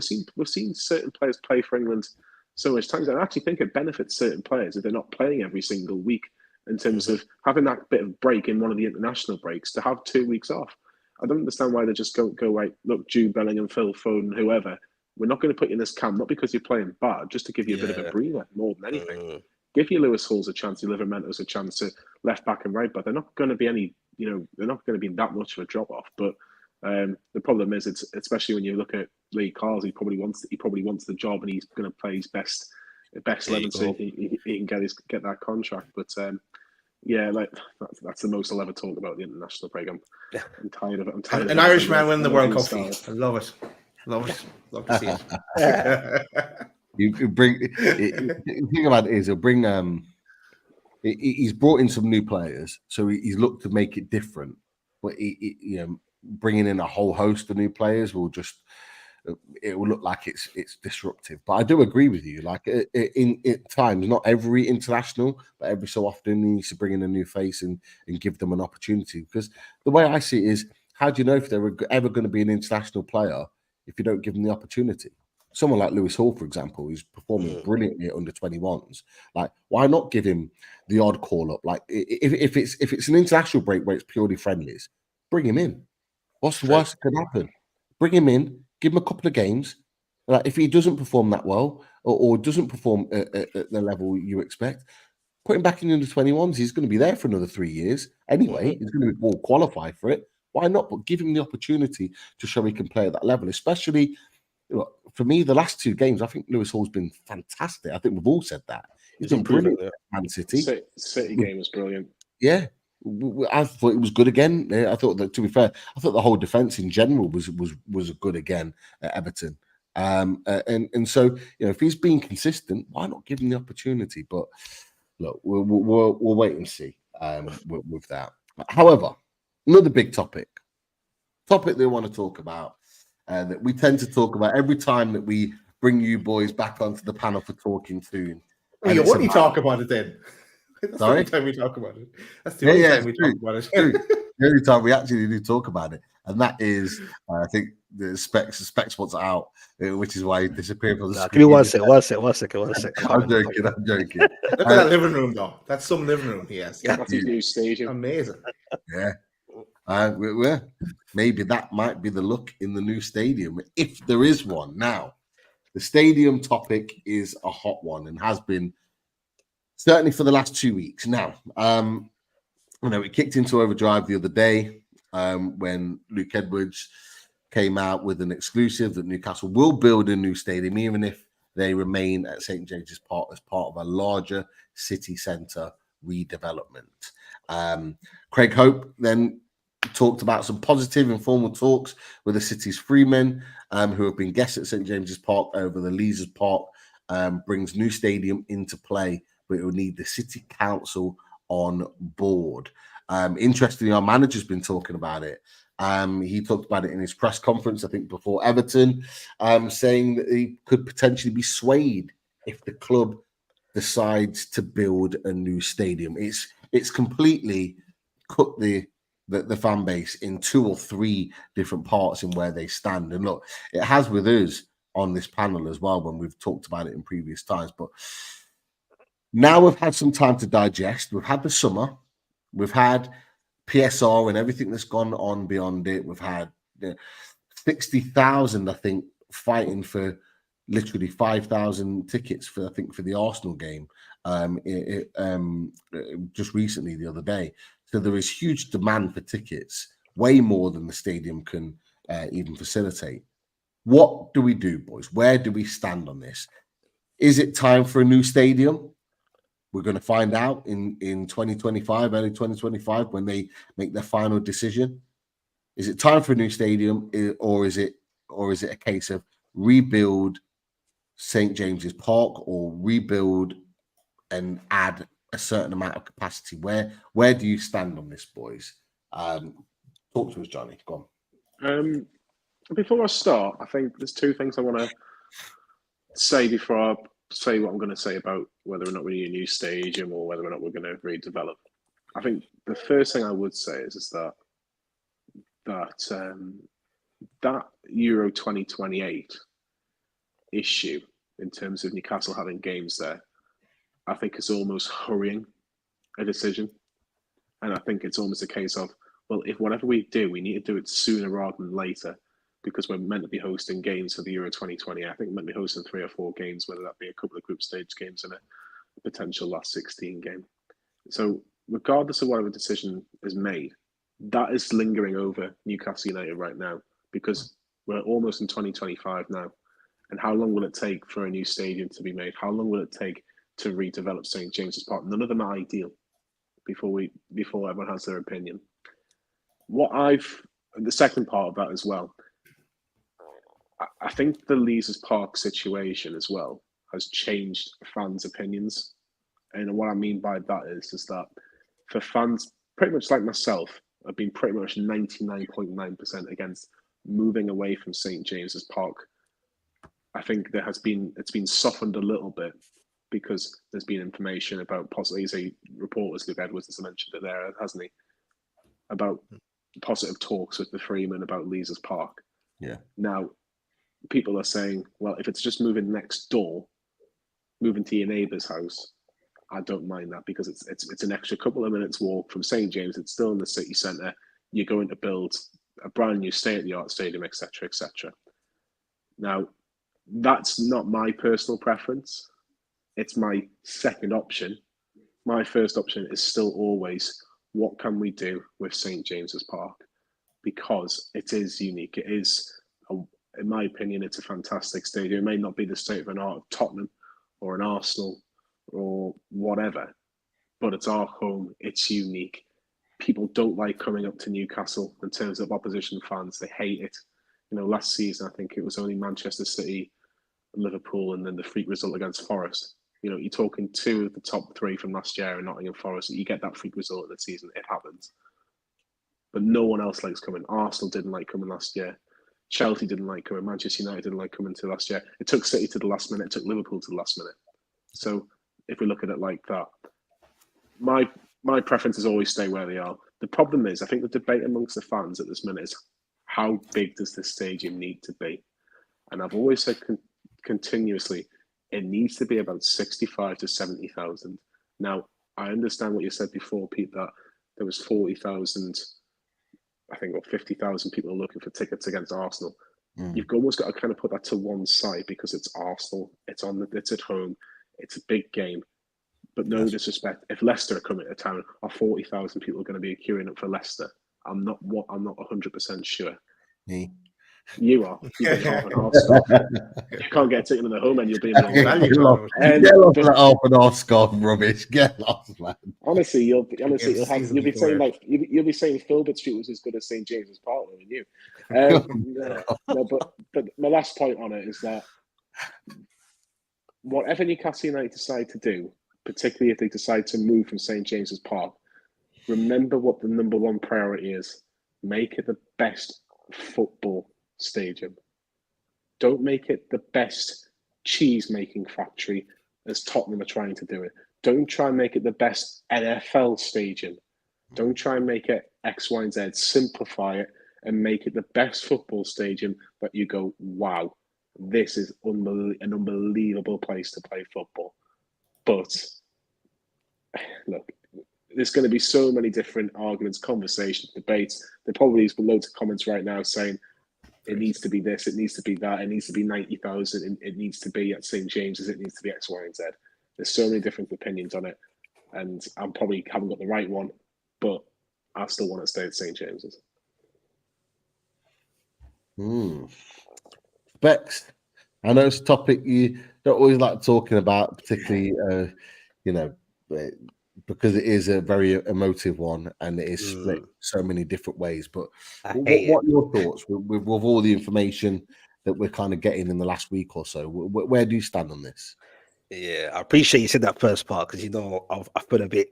certain players play for England so much times. I actually think it benefits certain players if they're not playing every single week, in terms of having that bit of break in one of the international breaks, to have 2 weeks off. I don't understand why they just go right. Look, Jude Bellingham, Phil Foden, whoever. We're not going to put you in this camp, not because you're playing bad, just to give you a bit of a breather more than anything. Give your Lewis Halls a chance, your Livermentos a chance to left back and right back. They're not going to be they're not going to be that much of a drop off. But the problem is, it's especially when you look at Lee Carls, he probably wants the job, and he's going to play his best 11 so he can get that contract. But yeah, like that's the most I'll ever talk about the international break. I'm tired of it. I'm tired. An Irishman winning the World Cup. I love it. Love to see it. You bring the thing about it is he'll bring he's brought in some new players, so he's looked to make it different. But bringing in a whole host of new players will just it will look like it's disruptive. But I do agree with you. Like in times, not every international, but every so often he needs to bring in a new face and give them an opportunity. Because the way I see it is, how do you know if they're ever going to be an international player if you don't give them the opportunity? Someone like Lewis Hall, for example, who's performing brilliantly at under 21s. Like, why not give him the odd call up? Like, if it's an international break where it's purely friendlies, bring him in. What's the worst that can happen? Bring him in, give him a couple of games. Like, if he doesn't perform that well or doesn't perform at the level you expect, put him back in the under 21s. He's going to be there for another 3 years anyway. He's going to be qualify for it. Why not? But give him the opportunity to show he can play at that level, especially. For me, the last 2 games, I think Lewis Hall's been fantastic. I think we've all said that. He's been brilliant at Man City. City game was brilliant. Yeah. I thought it was good again. I thought that, to be fair, I thought the whole defence in general was good again at Everton. And so, if he's being consistent, why not give him the opportunity? But look, we'll wait and see with that. However, another big topic that we want to talk about, that we tend to talk about every time that we bring you boys back onto the panel for Talking Toon. You only talk about it then. That's Sorry? the only time we talk about it. That's the only time we talk about it. The only time we actually do talk about it. And that is, I think, the Specs wants it out, which is why he disappeared from the screen. Give me one second. I'm joking. Look at that living room, though. That's some living room he has. That's his new stadium. Amazing. Yeah. Maybe that might be the look in the new stadium, if there is one. Now, the stadium topic is a hot one and has been certainly for the last 2 weeks. Now, it kicked into overdrive the other day when Luke Edwards came out with an exclusive that Newcastle will build a new stadium, even if they remain at St. James's Park as part of a larger city centre redevelopment. Craig Hope then talked about some positive informal talks with the city's freemen who have been guests at St. James's Park over the Leazes Park, brings new stadium into play, but it will need the city council on board. Interestingly, our manager's been talking about it. He talked about it in his press conference, I think, before Everton, saying that he could potentially be swayed if the club decides to build a new stadium. It's completely cut the fan base in 2 or 3 different parts in where they stand. And look, it has with us on this panel as well when we've talked about it in previous times. But now we've had some time to digest. We've had the summer. We've had PSR and everything that's gone on beyond it. We've had 60,000, I think, fighting for literally 5,000 tickets for the Arsenal game just recently the other day. So there is huge demand for tickets, way more than the stadium can even facilitate. What do we do, boys? Where do we stand on this? Is it time for a new stadium? we're going to find out in 2025, early 2025, when they make their final decision. Is it time for a new stadium, or is it a case of rebuild St. James's Park, or rebuild and add a certain amount of capacity? Where do you stand on this, boys? Talk to us, Johnny. Go on. Before I start, I think there's two things I want to say before I say what I'm going to say about whether or not we need a new stadium or whether or not we're going to redevelop. I think the first thing I would say is that Euro 2028 issue in terms of Newcastle having games there, I think is almost hurrying a decision. And I think it's almost a case of, well, if whatever we do, we need to do it sooner rather than later, because we're meant to be hosting games for the Euro 2020. I think we're meant to be hosting 3 or 4 games, whether that be a couple of group stage games and a potential last 16 game. So regardless of whatever decision is made, that is lingering over Newcastle United right now, because we're almost in 2025 now. And how long will it take for a new stadium to be made? How long will it take to redevelop St. James's Park? None of them are ideal before everyone has their opinion. The second part of that as well, I think the Leazes Park situation as well has changed fans' opinions. And what I mean by that is that for fans, pretty much like myself, I've been pretty much 99.9% against moving away from St. James's Park. I think it's been softened a little bit because there's been information about possibly, say, reporters, Luke Edwards has mentioned it there, hasn't he? About positive talks with the Freeman about Leazes Park. Yeah. Now, people are saying, well, if it's just moving next door, moving to your neighbour's house, I don't mind that, because it's an extra couple of minutes walk from St. James. It's still in the city centre. You're going to build a brand new state-of-the-art stadium, etc., etc. Now, that's not my personal preference. It's my second option. My first option is still always, what can we do with St. James's Park? Because it is unique. It is, in my opinion, it's a fantastic stadium. It may not be the state-of-the-art of Tottenham or an Arsenal or whatever, but it's our home. It's unique. People don't like coming up to Newcastle in terms of opposition fans. They hate it. You know, last season, I think it was only Manchester City, Liverpool, and then the freak result against Forest. You know, you're talking 2 of the top 3 from last year in Nottingham Forest. You get that freak result in the season, it happens. But no one else likes coming. Arsenal didn't like coming last year. Chelsea didn't like coming. Manchester United didn't like coming to last year. It took City to the last minute. It took Liverpool to the last minute. So if we look at it like that, my preference is always stay where they are. The problem is, I think the debate amongst the fans at this minute is, how big does this stadium need to be? And I've always said continuously, it needs to be about 65 to 70,000. Now, I understand what you said before, Pete, that there was 40,000, I think, or 50,000 people looking for tickets against Arsenal. You've almost got to kind of put that to one side, because it's Arsenal, it's at home, it's a big game. But no disrespect, if Leicester are coming to town, are 40,000 people going to be queuing up for Leicester? I'm not 100% sure. Me. You are. You've been half and half scarf. You can't get a ticket in the home, and you'll be in Get lost that half and half scarf rubbish. Get lost, man. Honestly, you'll be saying Filbert Street was as good as St. James's Park, than you. No, but my last point on it is that whatever Newcastle United decide to do, particularly if they decide to move from St. James's Park, remember what the number one priority is. Make it the best football stadium. Don't make it the best cheese-making factory as Tottenham are trying to do it. Don't try and make it the best NFL stadium. Don't try and make it X, Y, and Z. Simplify it and make it the best football stadium that you go, wow, this is an unbelievable place to play football. But look, there's going to be so many different arguments, conversations, debates. There probably is loads of comments right now saying it needs to be this, it needs to be that, it needs to be 90,000, it needs to be at St. James's, it needs to be X, Y, and Z. There's so many different opinions on it, and I probably haven't got the right one, but I still want to stay at St. James's. Bex, I know it's a topic you don't always like talking about, particularly, because it is a very emotive one and it is split Mm, so many different ways. But I what, hate it. what are your thoughts with all the information that we're kind of getting in the last week or so? Where do you stand on this? Yeah, I appreciate you said that first part because I've been a bit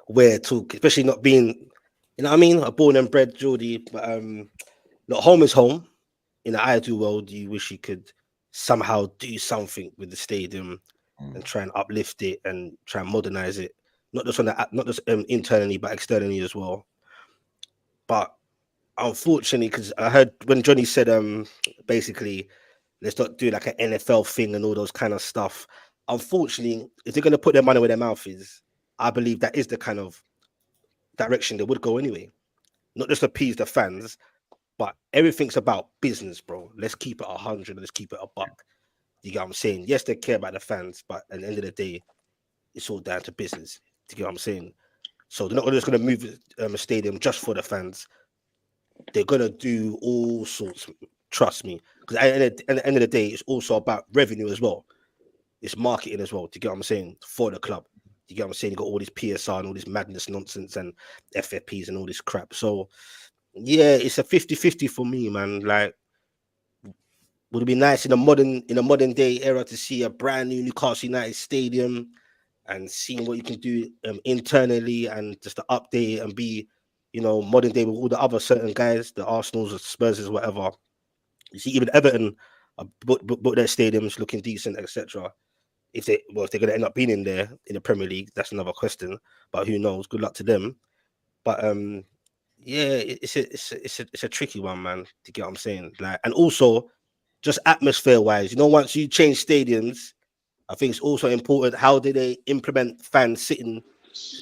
weird talk, especially not being, you know what I mean, a born and bred Geordie. But look, home is home. In the ideal world, you wish you could somehow do something with the stadium and try and uplift it and try and modernize it, not just internally but externally as well. But unfortunately, because I heard when Johnny said basically let's not do like an NFL thing and all those kind of stuff. Unfortunately, if they're going to put their money where their mouth is, I believe that is the kind of direction they would go anyway. Not just appease the fans, but everything's about business, bro. Let's keep it 100. Let's keep it a buck. You get what I'm saying? Yes, they care about the fans, but at the end of the day, it's all down to business. Do you get what I'm saying? So they're not just going to move a stadium just for the fans. They're going to do all sorts. Trust me, because at the end of the day, it's also about revenue as well. It's marketing as well. Do you get what I'm saying? For the club. Do you get what I'm saying? You got all this PSR and all this madness nonsense and FFPs and all this crap. So yeah, it's a 50-50 for me, man. Like, would it be nice in a modern day era to see a brand new Newcastle United stadium and seeing what you can do internally and just to update it and be, modern day with all the other certain guys, the Arsenals, the Spurs, whatever. You see, even Everton book their stadiums looking decent, etc. If they're going to end up being in there in the Premier League, that's another question. But who knows? Good luck to them. But yeah, it's a tricky one, man. To get what I'm saying, like, and also just atmosphere wise, once you change stadiums, I think it's also important how do they implement fans sitting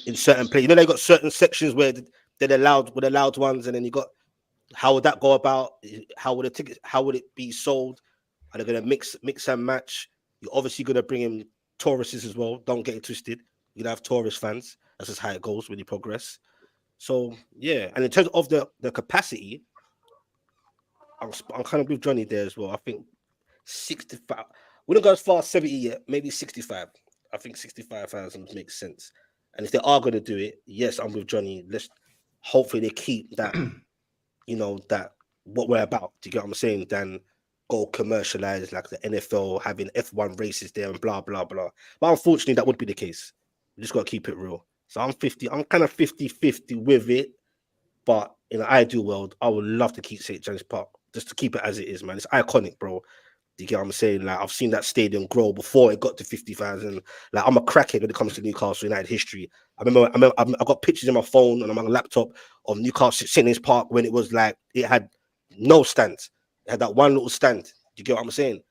in certain places. They got certain sections where they're allowed with the loud ones, and then you got how would that go about? How would the tickets? How would it be sold? Are they going to mix and match? You're obviously going to bring in tourists as well. Don't get it twisted. You're going to have tourist fans. That's just how it goes when you progress. So yeah, and in terms of the capacity, I'm kind of with Johnny there as well. I think 65. We don't go as far as 70 yet. Maybe 65. I think 65,000 makes sense. And if they are going to do it, yes, I'm with Johnny. Let's hopefully they keep that. That what we're about. Do you get what I'm saying? Than go commercialize like the NFL having F1 races there and blah blah blah. But unfortunately, that would be the case. We just got to keep it real. So I'm kind of 50-50 with it. But in an ideal world, I would love to keep St. James Park just to keep it as it is, man. It's iconic, bro. Do you get what I'm saying? Like, I've seen that stadium grow before it got to 50,000. Like, I'm a crackhead when it comes to Newcastle United history. I've got pictures on my phone and on my laptop of Newcastle St. James Park when it was like, it had no stands. It had that one little stand. Do you get what I'm saying?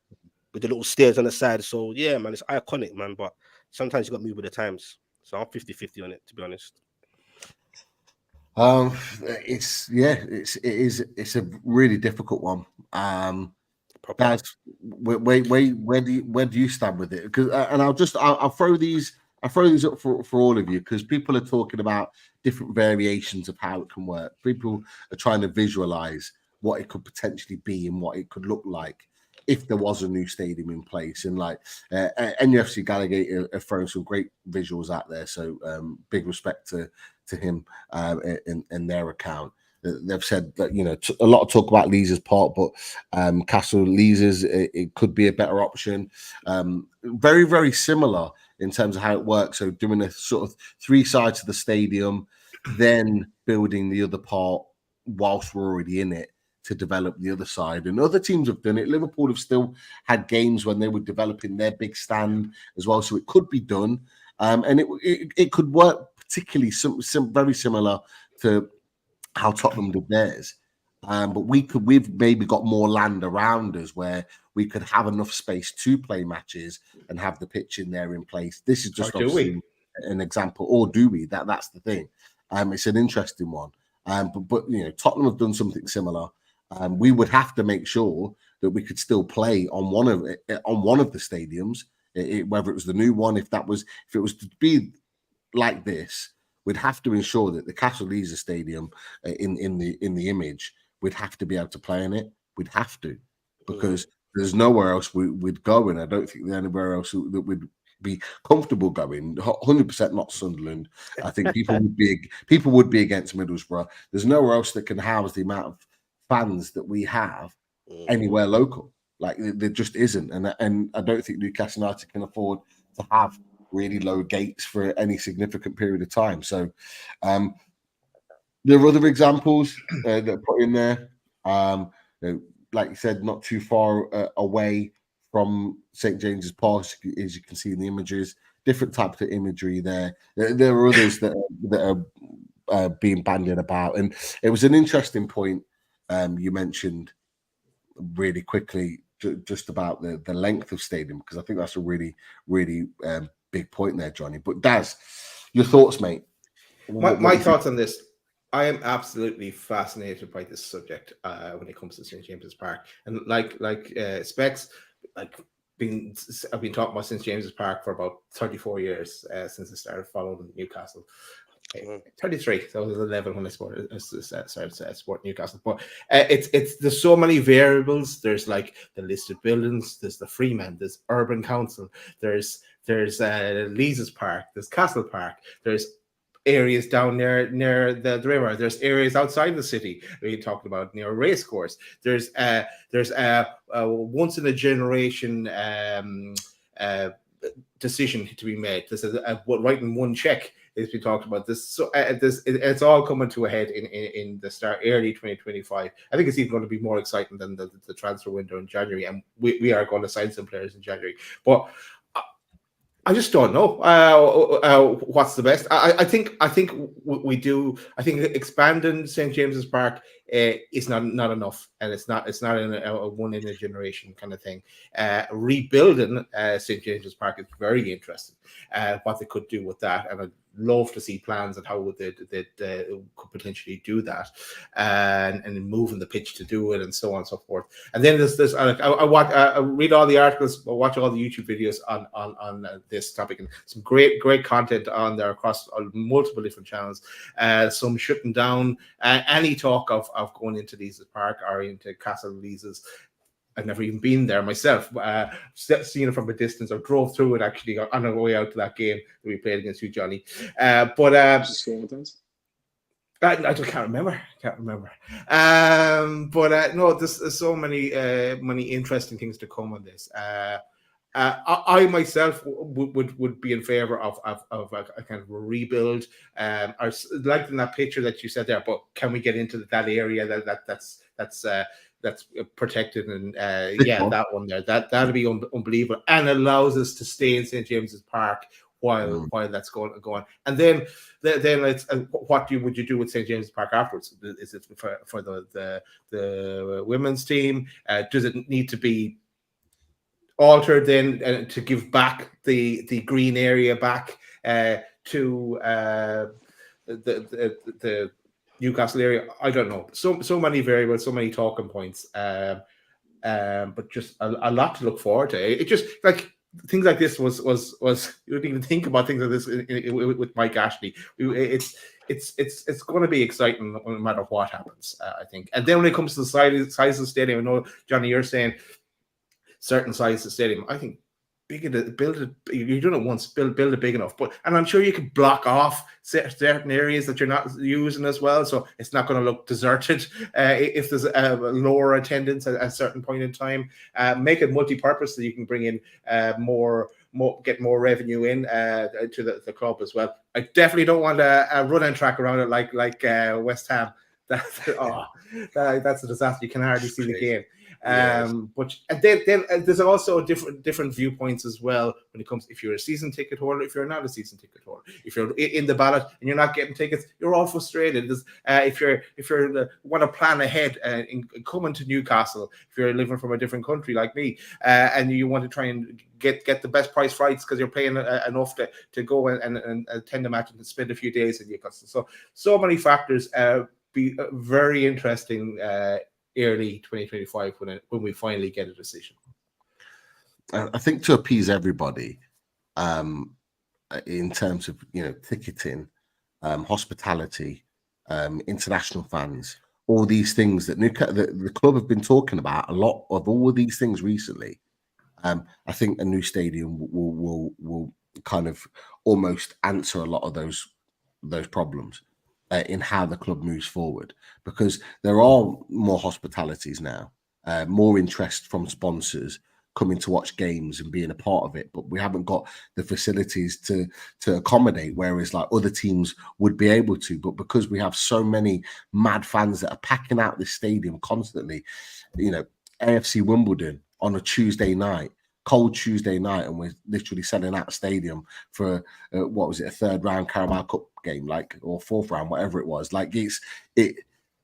With the little stairs on the side. So, yeah, man, it's iconic, man. But sometimes you got to move with the times. So I'm 50-50 on it, to be honest. It's a really difficult one. Proper. Guys, where do you stand with it? Because and I'll throw these up for all of you because people are talking about different variations of how it can work. People are trying to visualize what it could potentially be and what it could look like if there was a new stadium in place. And like NUFC Gallagher have thrown some great visuals out there. So big respect to him in their account. They've said that a lot of talk about Leazes Park, but Castle Leazes it could be a better option. Very very similar in terms of how it works. So doing a sort of 3 sides of the stadium, then building the other part whilst we're already in it to develop the other side. And other teams have done it. Liverpool have still had games when they were developing their big stand as well. So it could be done, and it could work particularly very similar to how Tottenham did theirs. But we've maybe got more land around us where we could have enough space to play matches and have the pitch in there in place. This is just obviously an example, or do we? That's the thing. It's an interesting one. But Tottenham have done something similar. We would have to make sure that we could still play on one of the stadiums, whether it was the new one, if it was to be like this, we'd have to ensure that the Castle Leazes Stadium in the image, we'd have to be able to play in it. We'd have to, because there's nowhere else we'd go, and I don't think there's anywhere else that be comfortable going. 100% not Sunderland. I think people would be against Middlesbrough. There's nowhere else that can house the amount of fans that we have anywhere local. Like there just isn't, and I don't think Newcastle United can afford to have really low gates for any significant period of time. So there are other examples that are put in there. Like you said, not too far away from St James's Park, as you can see in the images. Different types of imagery there. There are others that are being bandied about, and it was an interesting point you mentioned really quickly, just about the length of stadium, because I think that's a really big point there, Johnny. But Daz, your thoughts, mate? My thoughts on this. I am absolutely fascinated by this subject when it comes to St James's Park, and like Specs, I've been talking about St James's Park for about 34 years since I started following Newcastle. 33. So I was 11 when I started support Newcastle. But it's there's so many variables. There's like the listed buildings. There's the Freeman. There's Urban Council. There's Lees's Park. There's Castle Park. There's areas down there near the river. There's areas outside the city. We talked about near a racecourse. There's once in a generation decision to be made. This is writing one check. As we talked about this, so it's all coming to a head in the early 2025. I think it's even going to be more exciting than the transfer window in January, and we are going to sign some players in January. But I just don't know what's the best. I think we do. I think expanding St James's Park is not enough, and it's not a one in a generation kind of thing. Rebuilding St James's Park is very interesting. What they could do with that, and I'd love to see plans on how they could potentially do that, and moving the pitch to do it, and so on and so forth. And then there's I read all the articles, I watch all the YouTube videos on this topic, and some great content on there across multiple different channels. Some shutting down any talk of going into Lees's Park or into Castle Lees's. I've never even been there myself. Seen it from a distance. I drove through it actually on our way out to that game that we played against you, Johnny. I can't remember. No, there's so many interesting things to come on this. I myself would be in favor of a kind of a rebuild. I liked in that picture that you said there, but can we get into that area that's protected, and that one there, that'll be unbelievable, and allows us to stay in St James's Park while that's going on. And then it's what would you do with St James's Park afterwards? Is it for the women's team? Does it need to be altered then to give back the green area back to the Newcastle area? I don't know. So many variables, so many talking points, but just a lot to look forward to. It just like things like this was you didn't even think about things like this with Mike Ashley. It's going to be exciting no matter what happens, I think. And then when it comes to the size of the stadium, I know, Johnny, you're saying certain size of stadium. I think build it. You're doing it once. Build it big enough. And I'm sure you can block off certain areas that you're not using as well, so it's not going to look deserted if there's a lower attendance at a certain point in time. Make it multi-purpose so you can bring in get more revenue in to the club as well. I definitely don't want a running track around it like West Ham. That's a disaster. You can hardly see the game. But then there's also different viewpoints as well when it comes if you're a season ticket holder, if you're not a season ticket holder, if you're in the ballot and you're not getting tickets, you're all frustrated. If you want to plan ahead in coming to Newcastle, if you're living from a different country like me, and you want to try and get the best price flights because you're paying enough to go and attend the match and spend a few days in Newcastle. So many factors. Be very interesting. Early 2025 when we finally get a decision. I think to appease everybody, in terms of ticketing, hospitality, international fans, all these things that the club have been talking about a lot of all of these things recently. I think a new stadium will kind of almost answer a lot of those problems in how the club moves forward, because there are more hospitalities now, more interest from sponsors coming to watch games and being a part of it, but we haven't got the facilities to accommodate, whereas like other teams would be able to. But because we have so many mad fans that are packing out this stadium constantly, you know, AFC Wimbledon on a Tuesday night, cold Tuesday night, and we're literally selling out a stadium for what was it, a third round Carabao Cup game, like, or fourth round, whatever it was. Like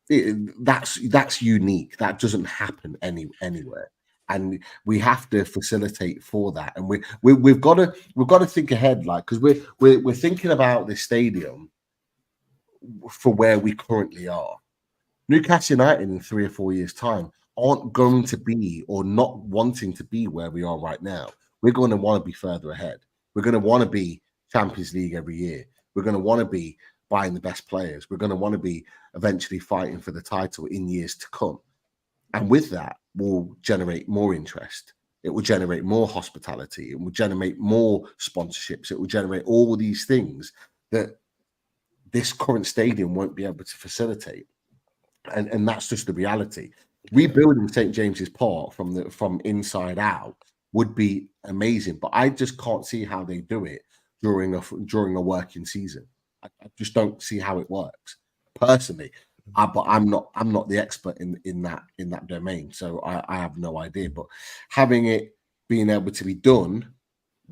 that's unique. That doesn't happen anywhere, and we have to facilitate for that. And we've got to think ahead, like, because we're thinking about this stadium for where we currently are. Newcastle United in 3 or 4 years' time aren't going to be, or not wanting to be, where we are right now. We're going to want to be further ahead. We're going to want to be Champions League every year. We're going to want to be buying the best players. We're going to want to be eventually fighting for the title in years to come. And with that will generate more interest. It will generate more hospitality. It will generate more sponsorships. It will generate all these things that this current stadium won't be able to facilitate. And that's just the reality. Rebuilding St. James's Park from inside out would be amazing, but I just can't see how they do it during a working season. I just don't see how it works personally. But I'm not the expert in that domain, so I have no idea. But having it being able to be done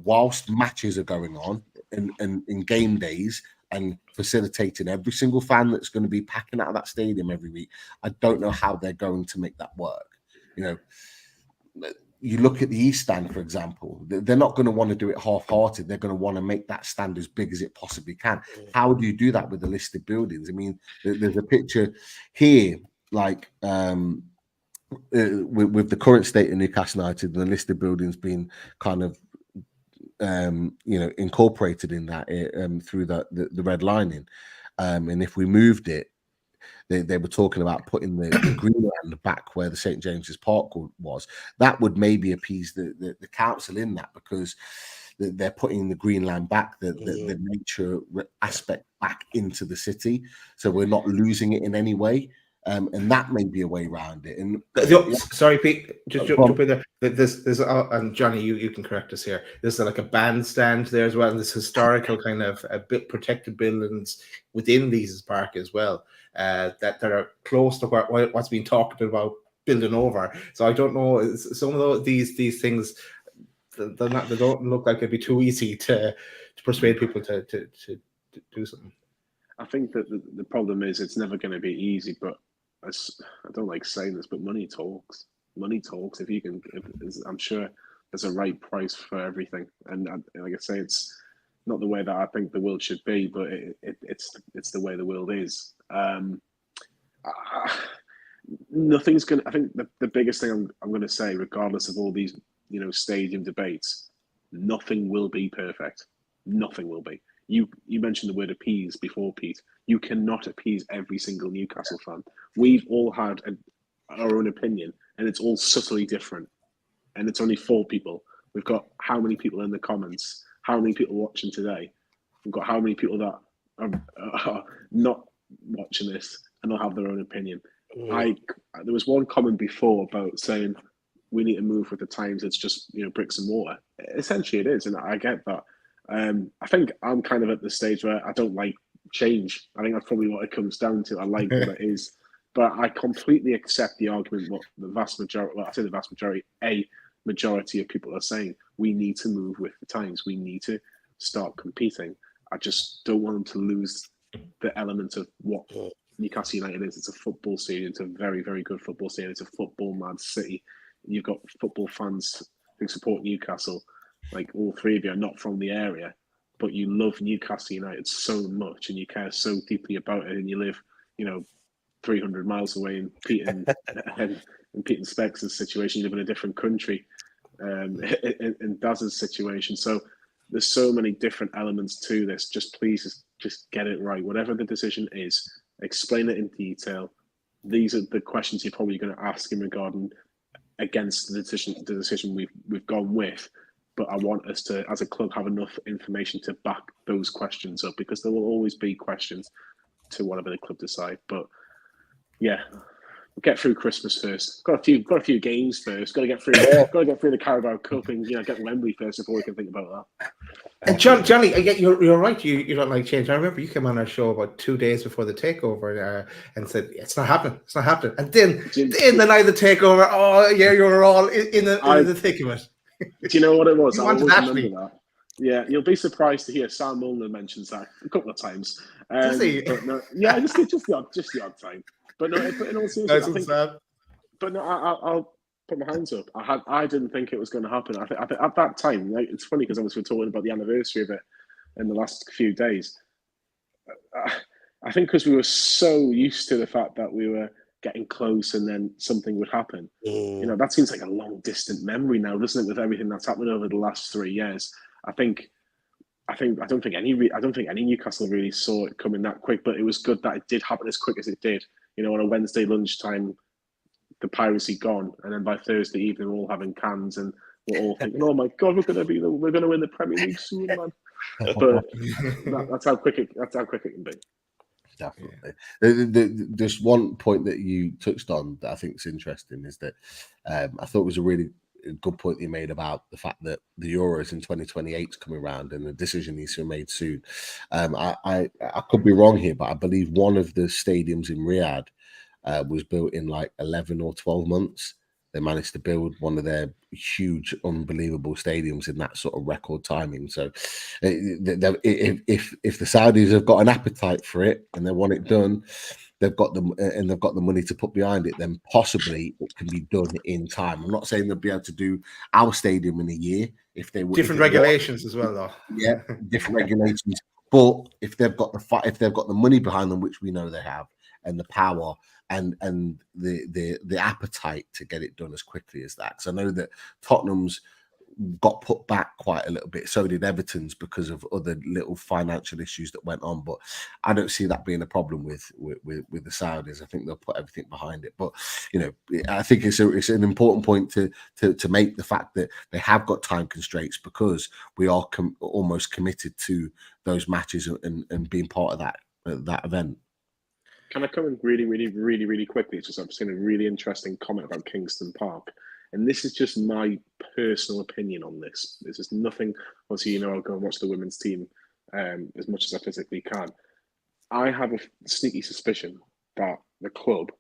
whilst matches are going on and in game days, and facilitating every single fan that's going to be packing out of that stadium every week, I don't know how they're going to make that work. You know, you look at the East Stand, for example, they're not going to want to do it half-hearted. They're going to want to make that stand as big as it possibly can. How do you do that with the listed buildings? I mean, there's a picture here, like with the current state of Newcastle United, the listed buildings being kind of incorporated in that through the red lining, and if we moved it, they were talking about putting the greenland back where the St. James's Park was. That would maybe appease the council in that, because they're putting the greenland back, the nature aspect back into the city, so we're not losing it in any way. And that may be a way around it. And sorry, Pete, just jump in there. There's and Johnny, you can correct us here. There's like a bandstand there as well, and this historical kind of a bit protected buildings within Lees's Park as well, that are close to what's being talked about building over. So I don't know, some of these things, they don't look like it'd be too easy to persuade people to do something. I think that the problem is it's never going to be easy, but I don't like saying this, but money talks. Money talks. I'm sure there's a right price for everything, and like I say, it's not the way that I think the world should be, but it's the way the world is. Nothing's gonna. I think the biggest thing I'm going to say, regardless of all these stadium debates, nothing will be perfect. Nothing will be. You mentioned the word appease before, Pete. You cannot appease every single Newcastle fan. We've all had our own opinion, and it's all subtly different. And it's only 4 people. We've got how many people in the comments? How many people watching today? We've got how many people that are not watching this and they'll have their own opinion. There was one comment before about saying we need to move with the times. It's just bricks and mortar. Essentially, it is, and I get that. I think I'm kind of at the stage where I don't like change. I think that's probably what it comes down to. I like what it is, but I completely accept the argument what the vast majority, well, I say the vast majority, a majority of people are saying. We need to move with the times. We need to start competing. I just don't want them to lose the element of what Newcastle United is. It's a football stadium. It's a very, very good football stadium. It's a football mad city. You've got football fans who support Newcastle. Like, all 3 of you are not from the area, but you love Newcastle United so much and you care so deeply about it, and you live, 300 miles away in Pete and Specs' situation. You live in a different country in Daz's situation. So there's so many different elements to this. Just please just get it right. Whatever the decision is, explain it in detail. These are the questions you're probably going to ask him regarding against the decision we've gone with. But I want us to, as a club, have enough information to back those questions up, because there will always be questions to whatever the club decide. But yeah, we'll get through Christmas first. Got a few games first. Got to get through the Carabao Cup and get Wembley first before we can think about that. And Johnny, you're right. You don't like change. I remember you came on our show about 2 days before the takeover and said it's not happening. It's not happening. And then the night of the takeover, oh yeah, you were all in the thick of it. Do you know what it was? You I always wanted remember that. Yeah, you'll be surprised to hear Sam Mulner mentions that a couple of times. Does he? But no, yeah, just the odd time. But no, in all seriousness, I think. But no, I'll put my hands up. I didn't think it was going to happen. I think at that time, like, it's funny because obviously we're talking about the anniversary of it in the last few days. I think because we were so used to the fact that we were getting close and then something would happen. You know, that seems like a long distant memory now, doesn't it? With everything that's happened over the last 3 years, I don't think any Newcastle really saw it coming that quick. But it was good that it did happen as quick as it did. You know, on a Wednesday lunchtime, the piracy gone, and then by Thursday evening, we're all having cans and we're all thinking, "Oh my God, we're going to win the Premier League soon, man." But that's how quick it can be. Definitely. There's one point that you touched on that I think is interesting, is that I thought it was a really good point you made about the fact that the Euros in 2028 is coming around and the decision needs to be made soon. I could be wrong here, but I believe one of the stadiums in Riyadh was built in like 11 or 12 months. They managed to build one of their huge, unbelievable stadiums in that sort of record timing. So if the Saudis have got an appetite for it and they want it done, they've got the money to put behind it, then possibly it can be done in time. I'm not saying they'll be able to do our stadium in a year if they would. Different regulations as well, though. Yeah, different regulations. But if they've got the money behind them, which we know they have, and the power and the appetite to get it done as quickly as that. Because I know that Tottenham's got put back quite a little bit. So did Everton's, because of other little financial issues that went on. But I don't see that being a problem with the Saudis. I think they'll put everything behind it. But you know, I think it's an important point to make, the fact that they have got time constraints, because we are almost committed to those matches and being part of that event. Can I come in really quickly? It's just I've seen a really interesting comment about Kingston Park. And this is just my personal opinion on this. This is nothing, obviously, you know, I'll go and watch the women's team as much as I physically can. I have a sneaky suspicion that the club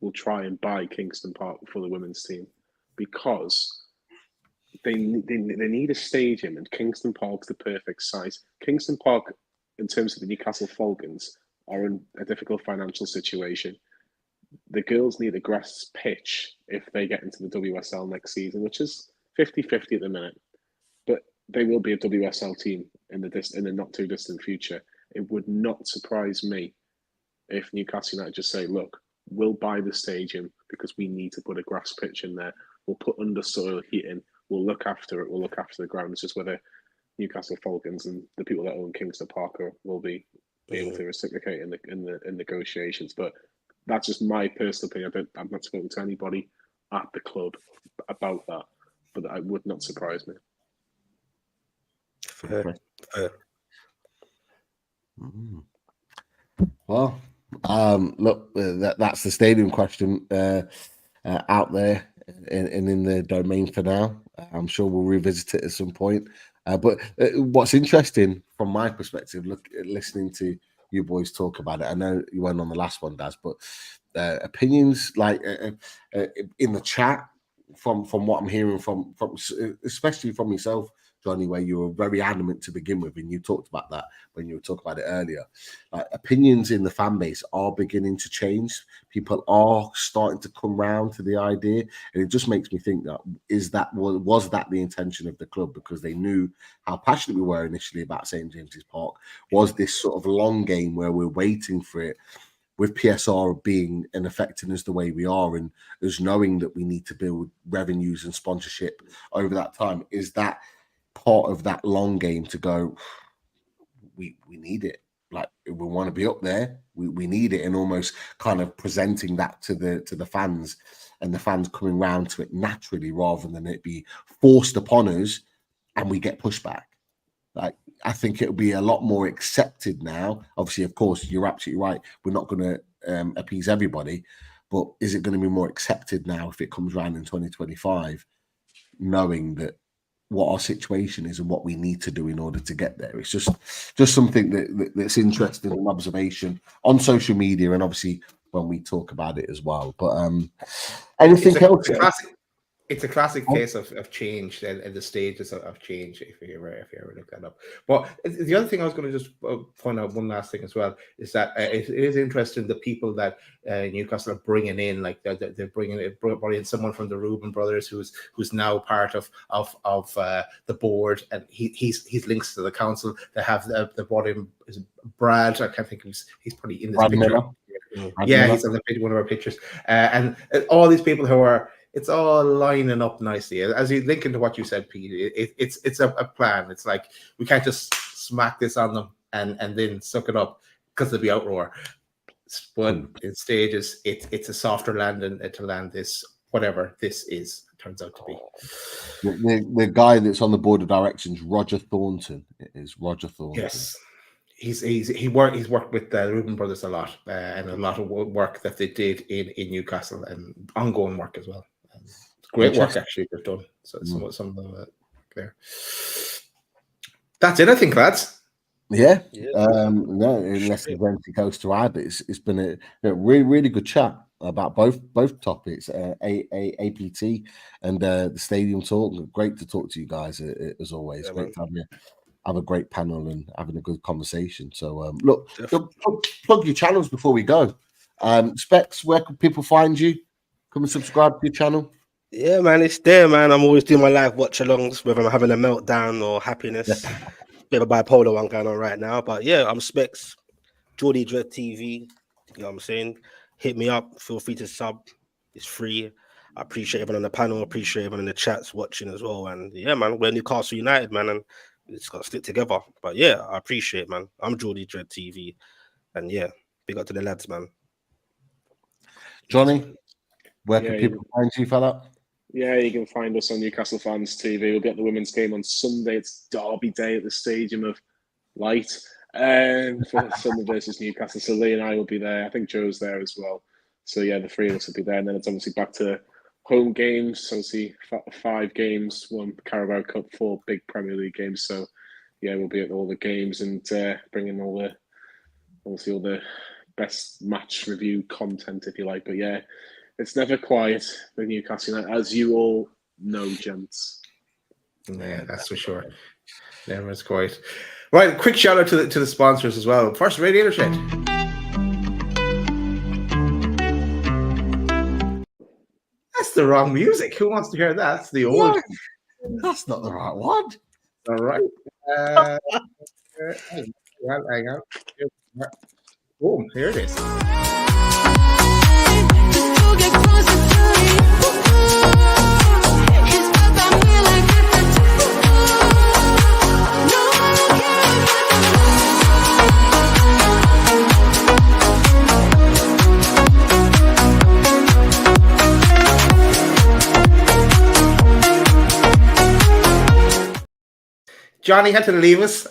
will try and buy Kingston Park for the women's team, because they need a stadium, and Kingston Park's the perfect size. Kingston Park, in terms of the Newcastle Falcons, are in a difficult financial situation. The girls need a grass pitch if they get into the WSL next season, which is 50-50 at the minute. But they will be a WSL team in the not too distant future. It would not surprise me if Newcastle United just say, look, we'll buy the stadium because we need to put a grass pitch in there. We'll put under soil heating. We'll look after it. We'll look after the ground. It's just whether Newcastle Falcons and the people that own Kingston Park will be able to reciprocate in the negotiations. But that's just my personal opinion. I've not spoken to anybody at the club about that, but it would not surprise me. Fair. Well, look, that's the stadium question out there and in the domain for now. I'm sure we'll revisit it at some point. But what's interesting from my perspective, listening to you boys talk about it, I know you weren't on the last one, Daz, but opinions like in the chat from what I'm hearing from especially from yourself, Johnny, where you were very adamant to begin with, and you talked about that when you were talking about it earlier. Like, opinions in the fan base are beginning to change. People are starting to come round to the idea, and it just makes me think that was that the intention of the club, because they knew how passionate we were initially about St James's Park. Was this sort of long game where we're waiting for it, with PSR being and affecting us the way we are, and us knowing that we need to build revenues and sponsorship over that time? Is that part of that long game to go, we need it? like we want to be up there. We need it, and almost kind of presenting that to the fans, and the fans coming round to it naturally rather than it be forced upon us and we get pushback. Like, I think it'll be a lot more accepted now. Obviously, of course, you're absolutely right. We're not going to appease everybody, but is it going to be more accepted now if it comes around in 2025, knowing that what our situation is and what we need to do in order to get there? It's just something that's interesting, an observation on social media, and obviously when we talk about it as well. But anything else? It's a classic case of change and the stages of change, if you ever look that up. But the other thing I was going to just point out, one last thing as well, is that it is interesting the people that Newcastle are bringing in, like they're bringing in someone from the Reuben brothers who's now part of the board, and he's links to the council. They have the brought in Brad. I can't think of he's probably in this Brad picture. Miller. Yeah, he's on one of our pictures, and all these people who are. It's all lining up nicely. As you link into what you said, Pete, it's a plan. It's like we can't just smack this on them and then suck it up because there'll be outroar. But in stages, it's a softer landing to land this, whatever this is, turns out to be. The guy that's on the board of directions, Roger Thornton. It is Roger Thornton. Yes. He's worked with the Reuben brothers a lot, and a lot of work that they did in Newcastle, and ongoing work as well. Great work actually they've done. So some of them there. That's it, I think, lads. Yeah. No, unless there's anything else to add, it's been a really, really good chat about both topics, APT and the stadium talk. Great to talk to you guys as always. Yeah, great to have a great panel and having a good conversation. So look, plug your channels before we go. Specs, where can people find you? Come and subscribe to your channel. Yeah, man, it's there, man. I'm always doing my live watch-alongs, whether I'm having a meltdown or happiness. Bit of a bipolar one going on right now. But yeah, I'm Specs, Geordie Dread TV. You know what I'm saying? Hit me up. Feel free to sub. It's free. I appreciate everyone on the panel. Appreciate everyone in the chats watching as well. And yeah, man, we're Newcastle United, man, and it's got to stick together. But yeah, I appreciate it, man. I'm Geordie Dread TV. And yeah, big up to the lads, man. Johnny, where can people find you, fella? Yeah, you can find us on Newcastle Fans TV. We'll get the women's game on Sunday. It's Derby Day at the Stadium of Light for Sunday versus Newcastle. So Lee and I will be there. I think Joe's there as well. So yeah, the three of us will be there. And then it's obviously back to home games. Obviously 5 games, 1 Carabao Cup, 4 big Premier League games. So yeah, we'll be at all the games and bringing all the best match review content, if you like. But yeah, it's never quiet with Newcastle United, as you all know, gents. Yeah, that's for sure. Never is quiet. Right, quick shout out to the sponsors as well. First, Radiator Shed. That's the wrong music. Who wants to hear that? That's the old. What? That's not the right one. All right. Hang on. Boom, here it is. Johnny had to leave us.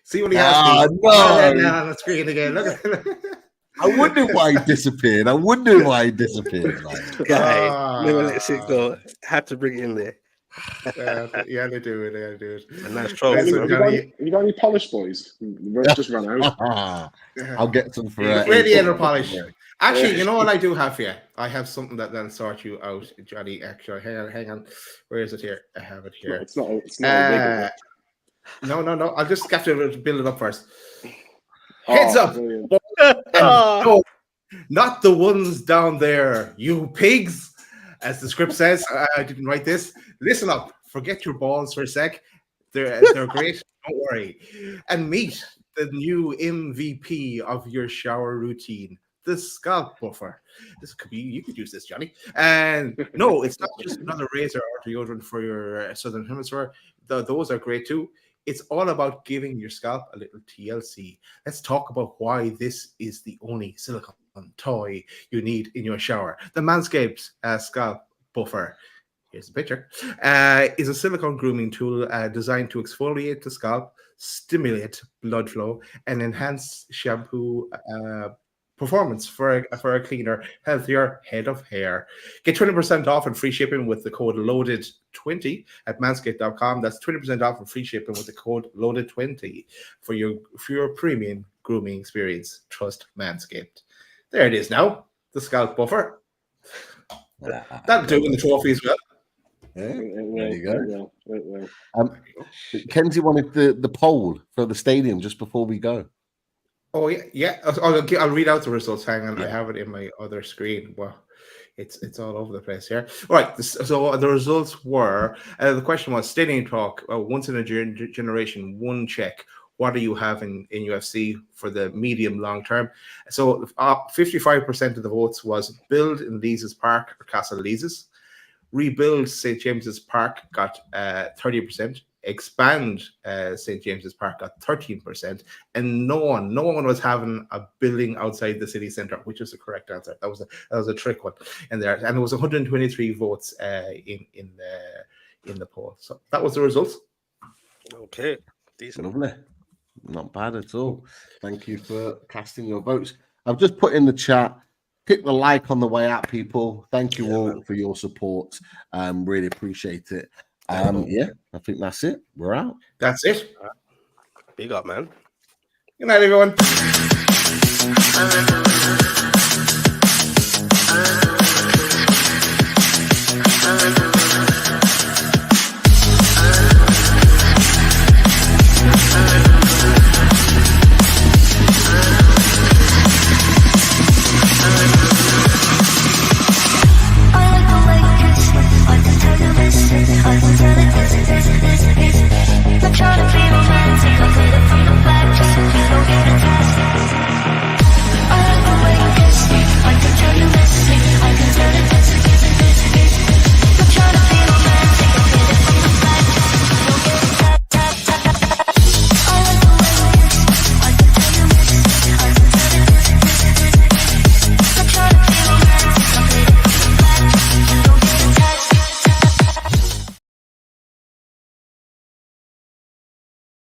See what he has. No. On the screen again. Look at it. I wonder why he disappeared. Like. Guy, never let it go. Had to bring it in there. Yeah, they do it. A nice troll. Have you got any polish, boys? We've just run out. I'll get some for Radiator polish. Actually, you know what I do have here? I have something that then sort you out, Johnny. Actually, hang on. Where is it here? I have it here. It's not No. I'll just have to build it up first. Heads up. No, not the ones down there, you pigs. As the script says, I didn't write this. Listen up. Forget your balls for a sec. They're great. Don't worry. And meet the new MVP of your shower routine, the scalp buffer. This could be, you could use this, Johnny. And no, it's not just another razor or deodorant for your southern hemisphere. Those are great too. It's all about giving your scalp a little TLC. Let's talk about why this is the only silicone toy you need in your shower. The Manscaped Scalp Buffer. Here's the picture. Is a silicone grooming tool designed to exfoliate the scalp, stimulate blood flow, and enhance shampoo performance for a cleaner, healthier head of hair. Get 20% off and free shipping with the code LOADED20 at manscaped.com. That's 20% off and free shipping with the code LOADED20 for your premium grooming experience. Trust Manscaped. There it is now, the scalp buffer. That'll do in the trophy as well. Yeah, There you go. Kenzie wanted the poll for the stadium just before we go. Oh yeah. I'll read out the results. Hang on, Yeah. I have it in my other screen. Well, it's all over the place here. All right. So the results were: the question was stadium talk. Once in a generation, one check. What do you have in UFC for the medium long term? So 55% of the votes was build in Leazes Park or Castle Leazes. Rebuild St. James's Park got 30%. Expand St. James's Park got 13%. And no one was having a building outside the city centre, which is the correct answer. That was a trick one in there. And it was 123 votes in the poll. So that was the results. Okay, decent. Lovely. Not bad at all. Thank you for casting your votes. I've just put in the chat. Hit the like on the way out, people. Thank you all for your support. Really appreciate it. Yeah, I think that's it. We're out. That's it. Big up, man. Good night, everyone. Bye.